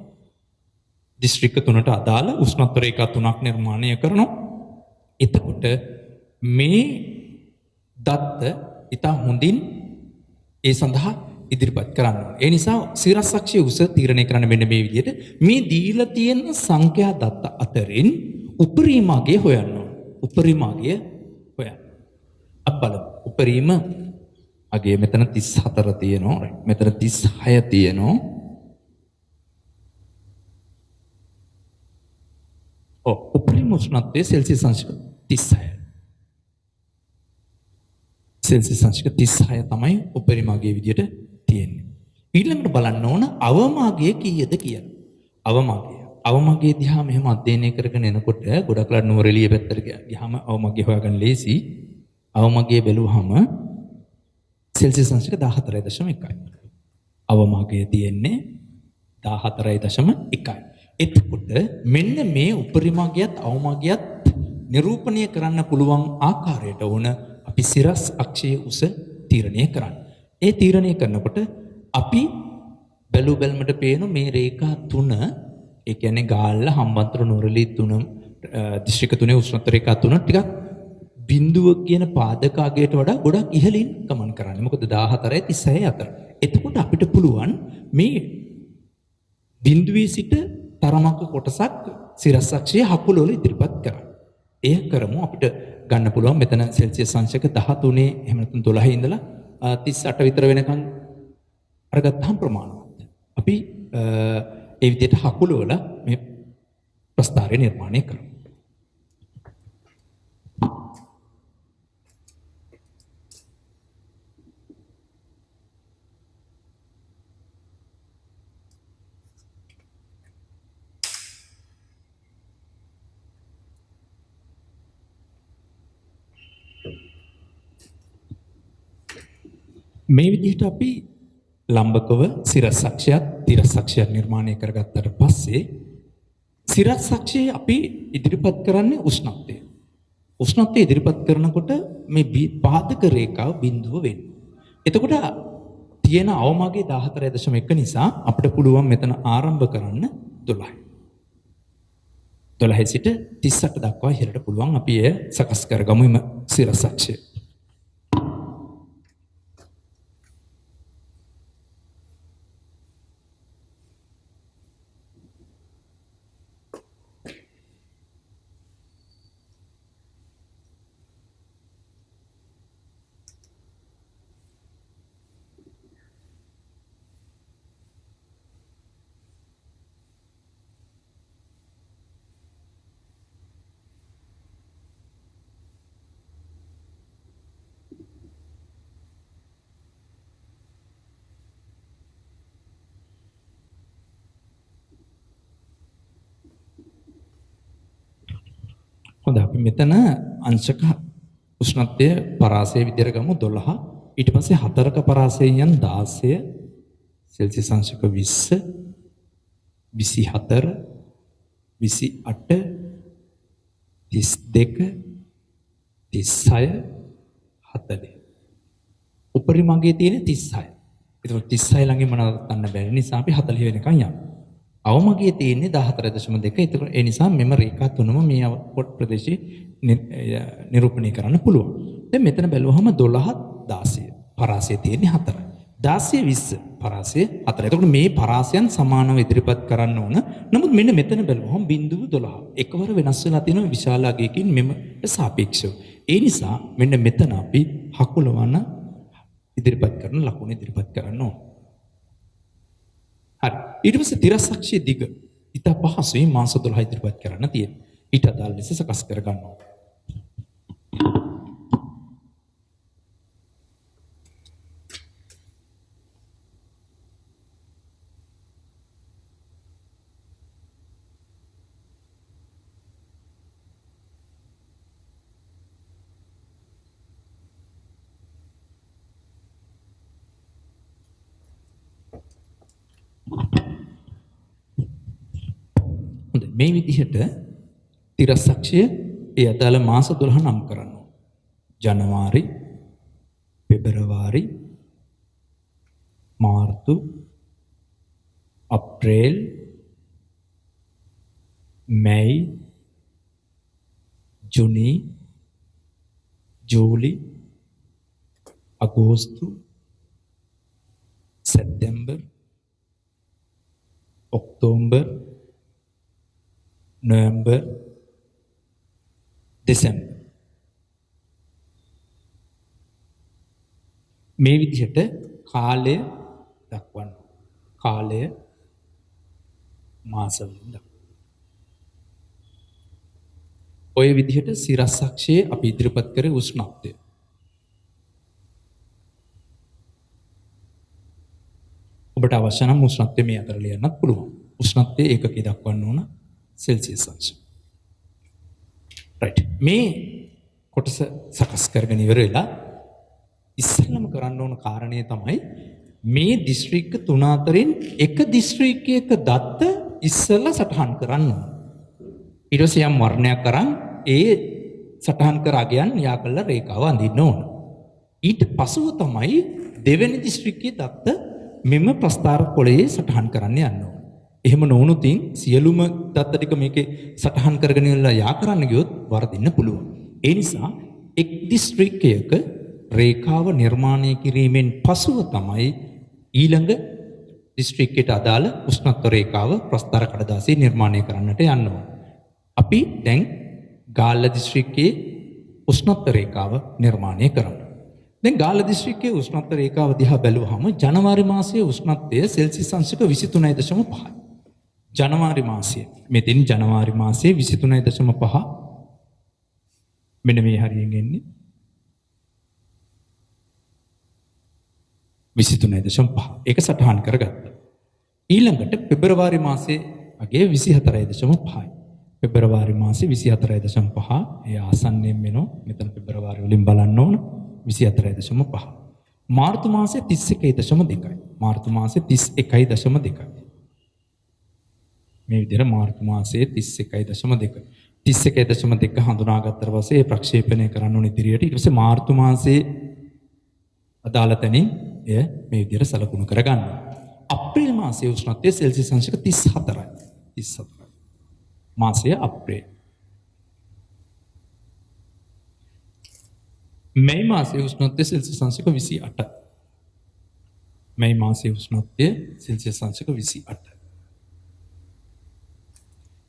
දිස්ත්‍රික්ක 3ට අදාළ උෂ්ණත්ව රේඛා 3ක් නිර්මාණය කරනවා. එතකොට මේ දත්ත ඉතා හොඳින් ඒ සඳහා ඉදිරිපත් කරන්න ඕනේ. ඒ නිසා සිරස් අක්ෂයේ උස තීරණය කරන්න මෙන්න මේ විදිහට මේ දීලා තියෙන සංඛ්‍යා දත්ත අතරින් උපරිම අගය හොයන්න ඕනේ. උපරිම අගය හොයන්න. අපි බලමු. උපරිම අගය මෙතන 34 තියෙනවා. මෙතන 36 තියෙනවා. උපරිම උෂ්ණත්වයේ සෙල්සියස් අංශක 36. සෙල්සියස් අංශක 36 තමයි උපරිම අගයේ විදියට තියෙන්නේ. ඊළඟට බලන්න ඕන අවම අගය කීයද කියලා. අවම අගය. අවම අගය දිහා මෙහෙම අධ්‍යයනය කරගෙන එනකොට ගොඩක් ලා නුවරඑළිය පැත්තට ගියාම අවම අගය හොයාගන්න ලේසි. අවම අගය බැලුවහම සෙල්සියස් අංශක 14.1යි. අවම අගය තියෙන්නේ 14.1යි. එතකොට මෙන්න මේ උපරිම අගයත් අවම අගයත් නිරූපණය කරන්න පුළුවන් ආකාරයට වුණ අපි සිරස් අක්ෂයේ උස තීරණය කරන්න. ඒ තීරණය කරනකොට අපි බැලු බැලමට පේන මේ රේඛා 3 ඒ කියන්නේ ගාල්ල හම්බන්තොට නුවරඑළිය 3 දිස්ත්‍රික්ක 3 උෂ්ණත්ව රේඛා 3 ටිකක් බිඳුව කියන පාදක අගයට වඩා ගොඩක් ඉහළින් ගමන් කරන්නේ. මොකද 14යි 36 අතර. එතකොට අපිට පුළුවන් මේ බිඳුවේ සිට තරමක කොටසක් සිරස් අක්ෂයේ හකුල වල ඉදිරිපත් කරන්න. එය කරමු. අපිට ගන්න පුළුවන් මෙතන සෙල්සියස් අංශක 13 එහෙම නැත්නම් 12 ඉඳලා 38 විතර වෙනකන් අරගත්තාම ප්‍රමාණවත්. අපි ඒ විදිහට හකුල වල මේ ප්‍රස්ථාරය නිර්මාණය කරමු. මේ විදිහට අපි ලම්බකව සිරස් අක්ෂයත් තිරස් අක්ෂයත් නිර්මාණය කරගත්තට පස්සේ සිරස් අක්ෂයේ අපි ඉදිරිපත් කරන්නේ උෂ්ණත්වය. උෂ්ණත්වය ඉදිරිපත් කරනකොට මේ පාදක රේඛාව බිඳුව වෙන්නේ. එතකොට තියෙන අවමගේ 14.1 නිසා අපිට පුළුවන් මෙතන ආරම්භ කරන්න 12යි. 12 සිට 38 දක්වා ඉහළට පුළුවන් අපි එය සකස් කරගමු එම සිරස් අක්ෂය. හොඳයි අපි මෙතන අංශක උෂ්ණත්වය පරාසය විදියට ගමු 12. ඊට පස්සේ 4ක පරාසයෙන් 16 සෙල්සියස් අංශක 20 24 28 32 36 40 උපරිමගේ තියෙන 36. ඒතකොට 36 ළඟින් මොනවද ගන්න බැරි නිසා අපි 40 වෙනකන් යමු. අවමගේ තියෙන්නේ 14.2. ඒතකොට ඒ නිසා මෙම රේඛා තුනම මේ පොට් ප්‍රදේශයේ නිරූපණය කරන්න පුළුවන්. දැන් මෙතන බැලුවහම 12 16 පරාසය තියෙන්නේ 4. 16 20 පරාසය 4. එතකොට මේ පරාසයන් සමානව ඉදිරිපත් කරන්න ඕන. නමුත් මෙන්න මෙතන බැලුවහම බිංදුව 12. එකවර වෙනස් වෙලා තියෙන විශාල අගයකින් මෙම සාපේක්ෂව. ඒ නිසා මෙන්න මෙතන අපි හකුලවන ඉදිරිපත් කරන ලකුණ ඉදිරිපත් කරන්න ඕන. හරි. ඊට පස්සේ තිරසක්ෂයේ දිග ඊට පහසුයි මාස 12 ඉදිරිපත් කරන්න තියෙනවා. ඊට අදාළ ලෙස සකස් කර ගන්න ඕන. හොඳයි මේ විදිහට තිරසක්ෂය ඒ අදාළ මාස 12 නම් කරන්න ඕන. ජනවාරි, පෙබරවාරි, මාර්තු, අප්‍රේල්, මැයි, ජුනි, ජූලි, අගෝස්තු, සැප්තැම්බර්, ඔක්තෝබර්, නොවැම්බර්, දෙසැම්බර්. මේ විදිහට කාලය දක්වන්න. කාලය මාස වලින් දක්වන්න. ඔය විදිහට සිරස්සක්ෂයේ අපි ඉදිරිපත් කරේ උෂ්ණත්වය. ඔබට අවශ්‍ය නම් උෂ්ණත්වය මේ අතර ලියන්නත් පුළුවන්. උෂ්ණත්වය ඒකකයේ දක්වන්න ඕන සෙල්සියස් අංශ. රයිට්. මේ කොටස සකස් කරගෙන ඉවර වෙලා ඉස්සෙල්ලම කරන්න ඕන කාරණේ තමයි මේ දිස්ත්‍රික්ක 3 අතරින් එක දිස්ත්‍රික්කයක දත්ත ඉස්සෙල්ලා සටහන් කරන්න ඕන. ඊට පස්සේ යම් වර්ණයක් අරන් ඒ සටහන් කර අගයන් යා කළා රේඛාව අඳින්න ඕන. ඊට පසුව තමයි දෙවෙනි දිස්ත්‍රික්කයේ දත්ත මෙම ප්‍රස්ථාර පොළේ සටහන් කරන්න යන්න ඕන. එහෙම නොවුනොතින් සියලුම දත්ත ටික මේකේ සටහන් කරගෙන ඉවරලා යා කරන්න ගියොත් වරදින්න පුළුවන්. ඒ නිසා එක් දිස්ත්‍රික්කයක රේඛාව නිර්මාණය කිරීමෙන් පසුව තමයි ඊළඟ දිස්ත්‍රික්කයට අදාළ උෂ්ණත්ව රේඛාව ප්‍රස්ථාර කඩදාසියේ නිර්මාණය කරන්නට යන්න ඕන. අපි දැන් ගාල්ල දිස්ත්‍රික්කයේ උෂ්ණත්ව රේඛාව නිර්මාණය කරමු. දැන් ගාල්ල දිස්ත්‍රික්කයේ උෂ්ණත්ව රේඛාව දිහා බැලුවහම ජනවාරි මාසයේ උෂ්ණත්වය සෙල්සියස් අංශක 23.5. ජනවාරි මාසයේ මෙතෙන් ජනවාරි මාසයේ 23.5 මෙන්න මේ හරියෙන් එන්නේ 23.5. ඒක සටහන් කරගත්තා. ඊළඟට පෙබරවාරි මාසයේ අගේ 24.5යි. පෙබරවාරි මාසයේ 24.5 ඒ ආසන්නයෙන් වෙනවා. මෙතන පෙබරවාරි වලින් බලන්න ඕන 24.5. මාර්තු මාසයේ 31.2යි. මාර්තු මාසයේ 31.2යි. මේ විදිහට මාර්තු මාසයේ 31.2. 31.2 හඳුනාගත්තට පස්සේ ප්‍රක්ෂේපණය කරන්න ඕන ඉදිරියට. ඊට පස්සේ මාර්තු මාසයේ අදාළ තැනින් එය මේ විදිහට සලකුණු කරගන්න. අප්‍රේල් මාසයේ උෂ්ණත්වය සෙල්සියස් අංශක 34යි. 34. මාසය අප්‍රේල්. මැයි මාසයේ උෂ්ණත්වය සෙල්සියස් අංශක 28යි. මැයි මාසයේ උෂ්ණත්වය සෙල්සියස් අංශක 28යි.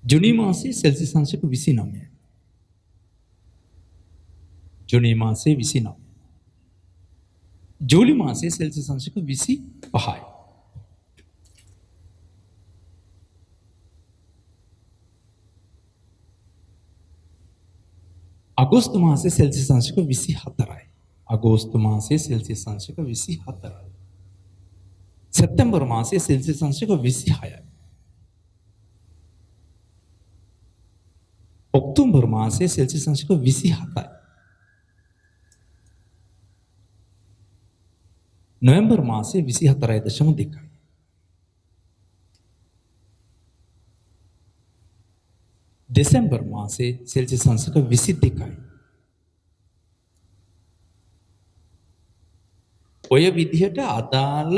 ජුනි මාසයේ සෙල්සියස් අංශක 29යි. ජුනි මාසයේ 29. ජූලි මාසයේ සෙල්සියස් අංශක 25යි. අගෝස්තු මාසයේ සෙල්සියස් අංශක 24යි. අගෝස්තු මාසයේ සෙල්සියස් අංශක 24යි. සැප්තැම්බර් මාසයේ සෙල්සියස් අංශක 26යි. ඔක්තෝබර් මාසයේ සෙල්සියස් අංශක 27යි. නොවැම්බර් මාසයේ 24.2යි. දෙසැම්බර් මාසයේ සෙල්සියස් අංශක 22යි. ඔය විදිහට අදාළ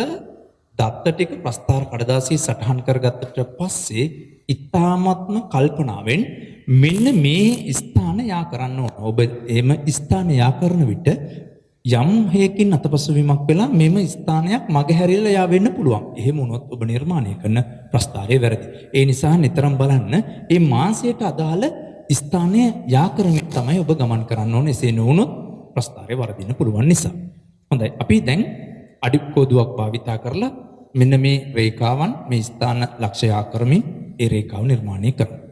දත්ත ටික ප්‍රස්ථාර කඩදාසියේ සටහන් කරගත්තට පස්සේ ඉතාමත්ම කල්පනාවෙන් මෙන්න මේ ස්ථාන යා කරන්න ඕන. ඔබ එම ස්ථාන යා කරන විට යම් හේකින් අතපසුවීමක් වෙලා මෙම ස්ථානයක් මගහැරිලා යා වෙන්න පුළුවන්. එහෙම වුණොත් ඔබ නිර්මාණය කරන ප්‍රස්ථාරය වැරදි. ඒ නිසා නිතරම බලන්න මේ මාසයට අදාළ ස්ථානය යා කරමින් තමයි ඔබ ගමන් කරන්න ඕනේ. එසේ නොවුනොත් ප්‍රස්ථාරය වරදින්න පුළුවන් නිසා. හොඳයි. අපි දැන් අඩිකෝදුවක් භාවිතා කරලා මෙන්න මේ රේඛාවන් මේ ස්ථාන ලක්ෂ්‍ය යා කරමින් ඒ රේඛාව නිර්මාණය කරමු.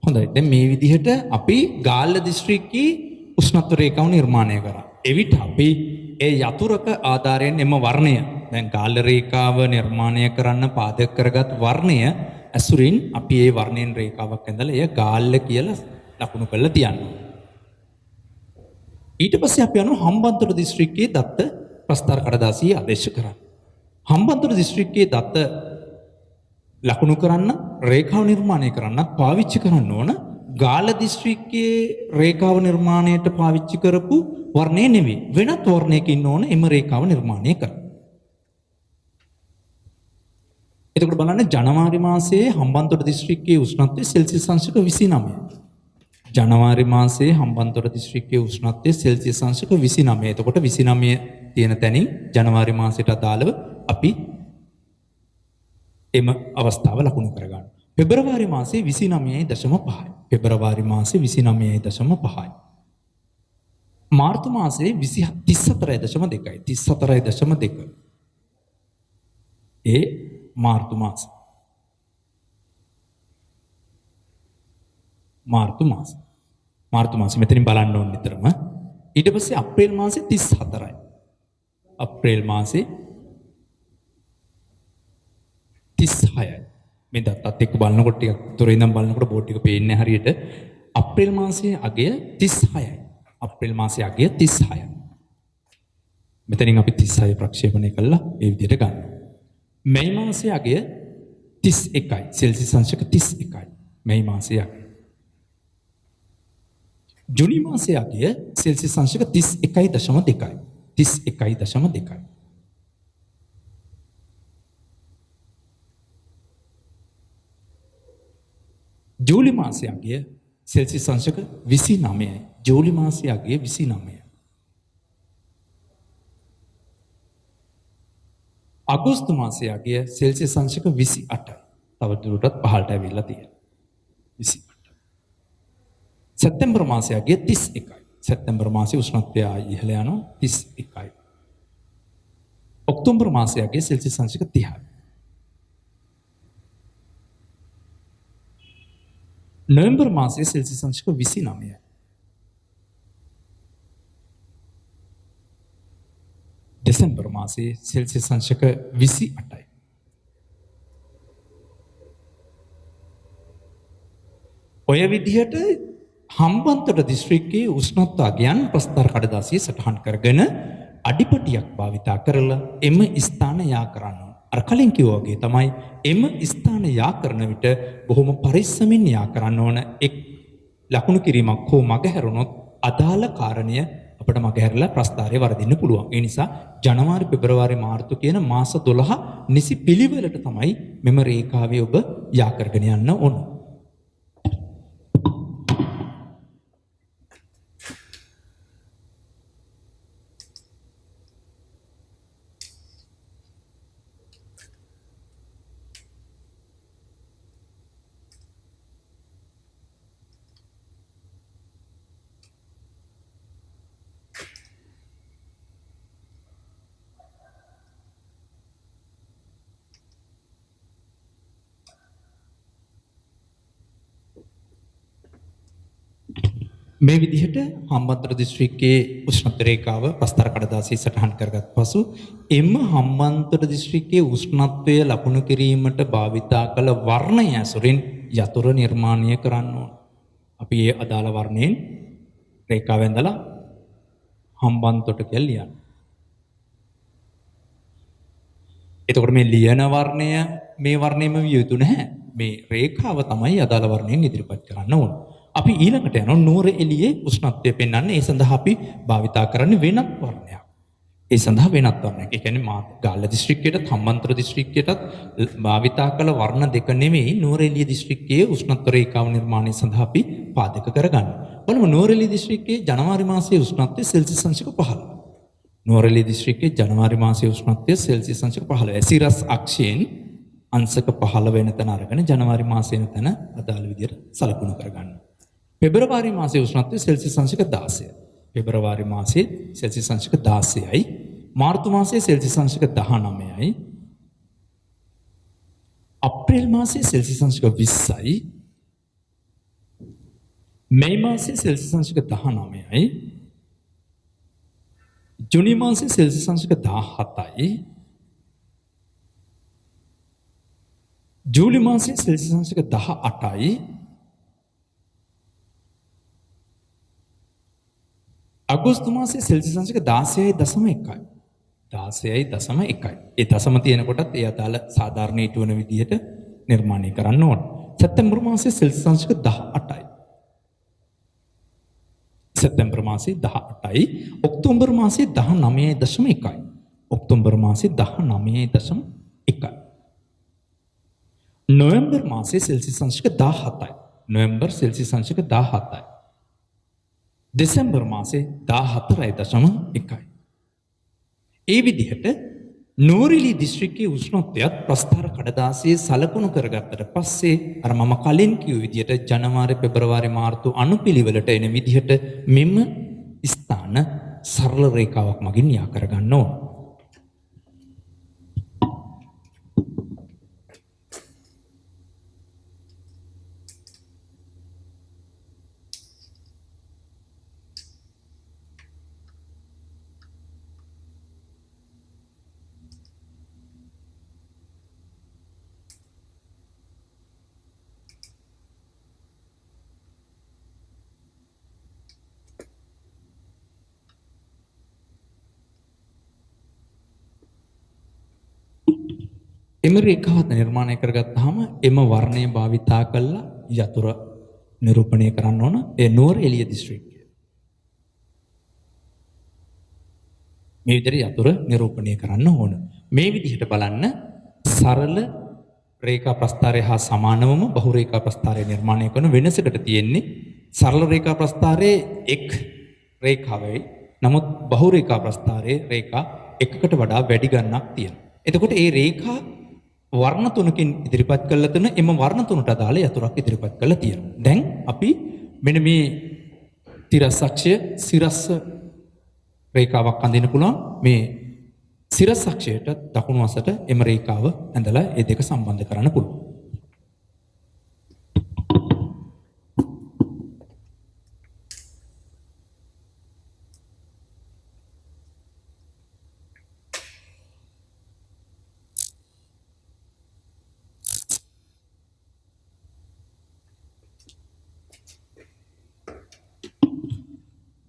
හොඳයි. දැන් මේ විදිහට අපි ගාල්ල දිස්ත්‍රික්කයේ උෂ්ණත්ව රේඛාව නිර්මාණය කරා. එවිට අපි ඒ යතුරක ආධාරයෙන් එම වර්ණය දැන් ගාල්ල රේඛාව නිර්මාණය කරන්න පාදක කරගත් වර්ණය ඇසුරින් අපි ඒ වර්ණයෙන් රේඛාවක් ඇඳලා එය ගාල්ල කියලා ලකුණු කරලා තියනවා. ඊට පස්සේ අපි යනවා හම්බන්තොට දිස්ත්‍රික්කයේ දත්ත ප්‍රස්ථාර කඩදාසියේ ආදේශ කරා. හම්බන්තොට දිස්ත්‍රික්කයේ දත්ත ලකුණු කරන්න රේඛාව නිර්මාණය කරන්න පාවිච්චි කරන්න ඕන ගාල්ල දිස්ත්‍රික්කයේ රේඛාව නිර්මාණයට පාවිච්චි කරපු වර්ණය නෙවෙයි වෙනත් වර්ණයකින් ඕන එම රේඛාව නිර්මාණය කරන්න. එතකොට බලන්න ජනවාරි මාසයේ හම්බන්තොට දිස්ත්‍රික්කයේ උෂ්ණත්වය සෙල්සියස් අංශක 29. ජනවාරි මාසයේ හම්බන්තොට දිස්ත්‍රික්කයේ උෂ්ණත්වය සෙල්සියස් අංශක 29. එතකොට 29 තියෙන තැනින් ජනවාරි මාසයට අදාළව අපි එම අවස්ථාව ලකුණු කරගන්න. පෙබරවාරි මාසයේ 29.5යි. පෙබරවාරි මාසයේ 29.5යි. මාර්තු මාසයේ 34.2යි. 34.2. ඒ මාර්තු මාස. මාර්තු මාස. මාර්තු මාසෙ මෙතනින් බලන්න ඕන නිතරම. ඊට පස්සේ අප්‍රේල් මාසයේ 34යි. අප්‍රේල් මාසයේ 36යි. මේ දත්තත් එක්ක බලනකොට ටිකක් උතුරේ ඉඳන් බලනකොට බෝඩ් එක පේන්නේ හරියට අප්‍රේල් මාසයේ අගය 36යි. අප්‍රේල් මාසයේ අගය 36යි. මෙතනින් අපි 36 ප්‍රක්ෂේපණය කළා ඒ විදිහට ගන්න. මේ මාසයේ අගය 31යි. සෙල්සියස් අංශක 31යි. මේ මාසයේ අගය. ජූනි මාසයේ අගය සෙල්සියස් අංශක 31.2යි. 31.2යි. ජූලි මාසයේ අගය සෙල්සියස් අංශක 29යි. ජූලි මාසයේ අගය 29යි. අගෝස්තු මාසයේ අගය සෙල්සියස් අංශක 28යි. තව දුරටත් පහළට ඇවිල්ලා තියෙනවා. 28. සැප්තැම්බර් මාසයේ අගය 31යි. සැප්තැම්බර් මාසයේ උෂ්ණත්වය ඉහළ යනවා 31යි. ඔක්තෝබර් මාසයේ අගය සෙල්සියස් අංශක 30යි. නොවැම්බර් මාසයේ සෙල්සියස් අංශක 29යි. දෙසැම්බර් මාසයේ සෙල්සියස් අංශක 28යි. ඔය විදිහට හම්බන්තොට දිස්ත්‍රික්කයේ උෂ්ණත්ව අගයන් ප්‍රස්ථාර කඩදාසියේ සටහන් කරගෙන අඩිපටියක් භාවිතා කරලා එම ස්ථාන යා කරන්න ඕන. අර කලින් කිව්වා වගේ තමයි එම ස්ථාන යා කරන විට බොහොම පරිස්සමින් යා කරන්න ඕන. එක් ලකුණු කිරීමක් හෝ මගහැරුණොත් අදාළ කාරණය අපිට මගහැරලා ප්‍රස්ථාරය වර්ධින්න පුළුවන්. ඒ නිසා ජනවාරි පෙබරවාරි මාර්තු කියන මාස 12 නිසි පිළිවෙලට තමයි මෙම රේඛාවේ ඔබ යා කරගෙන යන්න ඕන. මේ විදිහට හම්බන්තොට දිස්ත්‍රික්කයේ උෂ්ණත්ව රේඛාව ප්‍රස්ථාර කඩදාසිය සටහන් කරගත් පසු එම හම්බන්තොට දිස්ත්‍රික්කයේ උෂ්ණත්වය ලකුණු කිරීමට භාවිතා කළ වර්ණය ඇසුරින් යතුරු නිර්මාණය කරන්න ඕන. අපි ඒ අදාළ වර්ණයෙන් රේඛාව ඇඳලා හම්බන්තොට කියලා ලියන්න. එතකොට මේ ලියන වර්ණය මේ වර්ණයෙම විය යුතු නැහැ. මේ රේඛාව තමයි අදාළ වර්ණයෙන් ඉදිරිපත් කරන්න ඕන. අපි ඊළඟට යනවා නුවර එළියේ උෂ්ණත්වය පෙන්වන්නේ. ඒ සඳහා අපි භාවිතා කරන්නේ වෙනත් වර්ණයක්. ඒ සඳහා වෙනත් වර්ණයක්. ඒ කියන්නේ ගාල්ල දිස්ත්‍රික්කයටත් හම්බන්තොට දිස්ත්‍රික්කයටත් භාවිතා කළ වර්ණ දෙක නෙමෙයි නුවර එළිය දිස්ත්‍රික්කයේ උෂ්ණත්ව රේඛාව නිර්මාණය සඳහා අපි පාදක කරගන්නේ. බලමු නුවර එළිය දිස්ත්‍රික්කයේ ජනවාරි මාසයේ උෂ්ණත්වය සෙල්සියස් අංශක 15. නුවර එළිය දිස්ත්‍රික්කයේ ජනවාරි මාසයේ උෂ්ණත්වය සෙල්සියස් අංශක 15. සිරස් අක්ෂයෙන් අංශක 15 වෙන තැන අරගෙන ජනවාරි මාසයේ තැන අදාළ විදිහට සලකුණු කරගන්න. පෙබරවාරි මාසයේ උෂ්ණත්වය සෙල්සියස් අංශක 16. පෙබරවාරි මාසයේ සෙල්සියස් අංශක 16යි. මාර්තු මාසයේ සෙල්සියස් අංශක 19යි. අප්‍රේල් මාසයේ සෙල්සියස් අංශක 20යි. මේ මාසයේ සෙල්සියස් අංශක 19යි. ජුනි මාසයේ සෙල්සියස් අංශක 17යි. ජූලි මාසයේ සෙල්සියස් අංශක 18යි. අගෝස්තු මාසයේ සෙල්සියස් අංශක 16.1යි. 16.1යි. ඒ දශම තියෙනකොටත් ඒ අදාළ සාධාරණ ඊට වන විදිහට නිර්මාණය කරන්න ඕන. සැප්තැම්බර් මාසයේ සෙල්සියස් අංශක 18යි. සැප්තැම්බර් මාසයේ 18යි. ඔක්තෝබර් මාසයේ 19.1යි. ඔක්තෝබර් මාසයේ 19.1යි. නොවැම්බර් මාසයේ සෙල්සියස් අංශක 17යි. නොවැම්බර් සෙල්සියස් අංශක 17යි. දෙසැම්බර් මාසයේ 14.1යි. ඒ විදිහට නුවරඑළිය දිස්ත්‍රික්කයේ උෂ්ණත්වයත් ප්‍රස්ථාර කඩදාසියේ සලකුණු කරගත්තට පස්සේ අර මම කලින් කිව්ව විදිහට ජනවාරි පෙබරවාරි මාර්තු අනුපිළිවෙලට එන විදිහට මෙම ස්ථාන සරල රේඛාවක් මගින් යා කරගන්න ඕන. එම රේඛාවත් නිර්මාණය කරගත්තාම එම වර්ණය භාවිතා කරලා යතුර නිරූපණය කරන්න ඕන ඒ නුවර එළිය දිස්ත්‍රික්කය. මේ විදිහට යතුර නිරූපණය කරන්න ඕන. මේ විදිහට බලන්න සරල රේඛා ප්‍රස්ථාරය හා සමානවම බහු රේඛා ප්‍රස්ථාරය නිර්මාණය කරන වෙනසකට තියෙන්නේ සරල රේඛා ප්‍රස්ථාරයේ එක් රේඛාවයි. නමුත් බහු රේඛා ප්‍රස්ථාරයේ රේඛා එකකට වඩා වැඩි ගණනක් තියෙනවා. එතකොට මේ රේඛා වර්ණ තුනකින් ඉදිරිපත් කළා තුන එම වර්ණ තුනට අදාළ යතුරක් ඉදිරිපත් කළා තියෙනවා. දැන් අපි මෙන්න මේ තිරස් අක්ෂය සිරස් රේඛාවක් අඳින්න පුළුවන්. මේ සිරස් අක්ෂයට දකුණු අසට එම රේඛාව ඇඳලා ඒ දෙක සම්බන්ධ කරන්න පුළුවන්.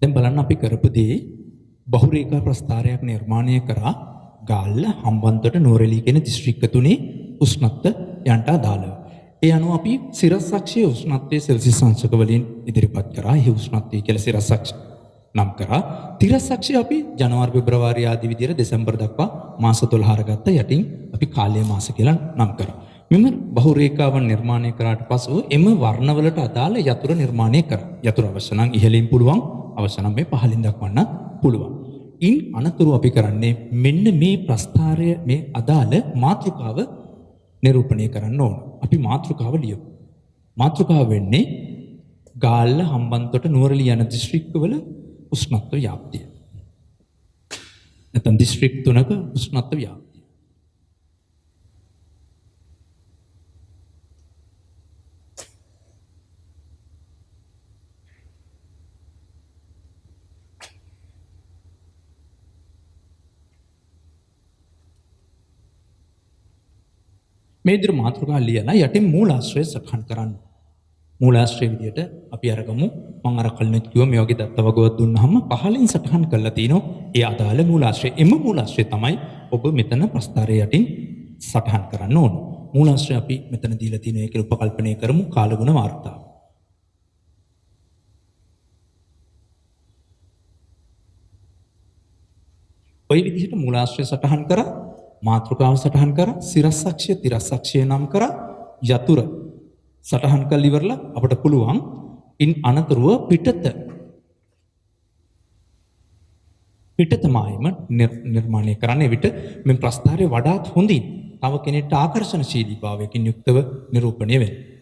දැන් බලන්න අපි කරපු දේ බහුරේඛා ප්‍රස්ථාරයක් නිර්මාණය කරා ගාල්ල හම්බන්තොට නුවරඑළිය කියන දිස්ත්‍රික්ක තුනේ උෂ්ණත්ව යන්ට අදාළව. ඒ අනුව අපි සිරස් අක්ෂයේ උෂ්ණත්වයේ සෙල්සියස් අංශක වලින් ඉදිරිපත් කරා. ඒ උෂ්ණත්වය කියලා සිරස් අක්ෂ නම් කරා. තිරස් අක්ෂය අපි ජනවාරි පෙබරවාරි ආදී විදිහට දෙසැම්බර් දක්වා මාස 12 අරගත්ත. යටින් අපි කාලීය මාස කියලා නම් කරා. මෙම බහුරේඛාවන් නිර්මාණය කරාට පසු එම වර්ණවලට අදාළ යතුර නිර්මාණය කරා. යතුර අවශ්‍ය නම් ඉහළින් පුළුවන්, අවශ්‍ය නම් මේ පහළින් දක්වන්න පුළුවන්. ඉන් අනතුරු අපි කරන්නේ මෙන්න මේ ප්‍රස්ථාරය මේ අදාළ මාතෘකාව නිරූපණය කරන්න ඕන. අපි මාතෘකාව ලියමු. මාතෘකාව වෙන්නේ ගාල්ල හම්බන්තොට නුවරඑළිය යන දිස්ත්‍රික්කවල උෂ්ණත්ව ව්‍යාප්තිය. නැත්නම් දිස්ත්‍රික් තුනක උෂ්ණත්ව ව්‍යාප්තිය. මේ විදිහට මාතෘකා ලියලා යටින් මූලාශ්‍රය සටහන් කරන්න. මූලාශ්‍රය විදියට අපි අරගමු මම අර කලින් කිව්වා මේ වගේ දත්ත වගුවක් දුන්නාම පහලින් සටහන් කරලා තිනවා ඒ අදාළ මූලාශ්‍රය. එම මූලාශ්‍රය තමයි ඔබ මෙතන ප්‍රස්ථාරය යටින් සටහන් කරන්න ඕන. මූලාශ්‍රය අපි මෙතන දීලා තියෙන එක උපකල්පනය කරමු කාලගුණ වාර්තාව. ඔය විදිහට මූලාශ්‍රය සටහන් කරා මාතෘකාව සටහන් කරා සිරස්සක්ෂය තිරස්සක්ෂය නම් කරා යතුරු සටහන් කරලා ඉවරලා අපට පුළුවන් ඉන් අනතුරුව පිටත මායම නිර්මාණය කරන්න විට මේ ප්‍රස්ථාරය වඩාත් හොඳින් තව කෙනෙක්ට ආකර්ෂණශීලී භාවයකින් යුක්තව නිරූපණය වෙනවා.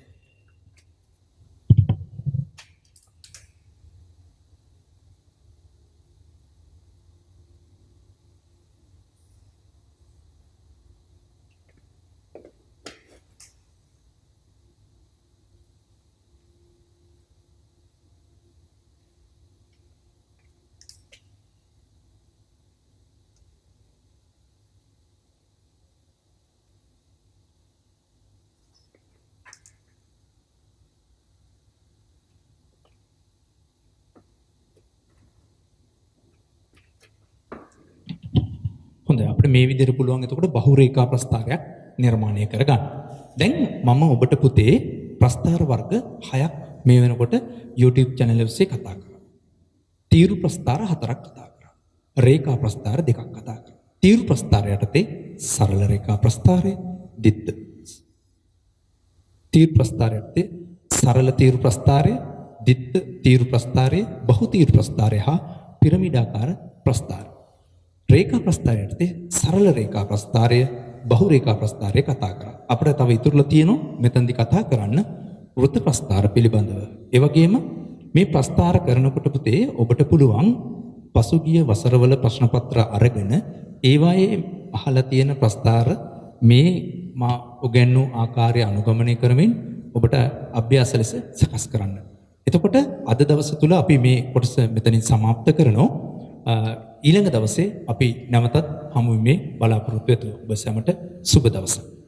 හොඳයි අපිට මේ විදිහට පුළුවන් එතකොට බහුරේඛා ප්‍රස්ථාරයක් නිර්මාණය කරගන්න. දැන් මම ඔබට පුතේ ප්‍රස්ථාර වර්ග 6ක් මේ වෙනකොට YouTube channel එකේ කතා කරා. තීරු ප්‍රස්ථාර 4ක් කතා කරා. රේඛා ප්‍රස්ථාර 2ක් කතා කරා. තීරු ප්‍රස්ථාර යටතේ සරල රේඛා ප්‍රස්ථාරය, දිත්ත. තීරු ප්‍රස්ථාර යටතේ සරල තීරු ප්‍රස්ථාරය, දිත්ත තීරු ප්‍රස්ථාරය, බහු තීරු ප්‍රස්ථාරය හා පිරමීඩාකාර ප්‍රස්ථාරය. රේඛා ප්‍රස්ථාරය යටතේ සරල රේඛා ප්‍රස්ථාරය, බහු රේඛා ප්‍රස්ථාරය කතා කරා. අපිට තව ඉතුරුලා තියෙනවා මෙතනදි කතා කරන්න වෘත්ත ප්‍රස්ථාර පිළිබඳව. ඒ වගේම මේ ප්‍රස්ථාර කරනකොට පුතේ ඔබට පුළුවන් පසුගිය වසරවල ප්‍රශ්න පත්‍ර අරගෙන ඒවායේ අහලා තියෙන ප්‍රස්ථාර මේ මා උගන්වූ ආකාරය අනුගමනය කරමින් ඔබට අභ්‍යාස ලෙස සකස් කරන්න. එතකොට අද දවස තුල අපි මේ කොටස මෙතනින් સમાપ્ત කරනවා. ඊළඟ දවසේ අපි නැවතත් හමු වෙමේ බලාපොරොත්තු වෙමු. ඔබ සැමට සුබ දවසක්.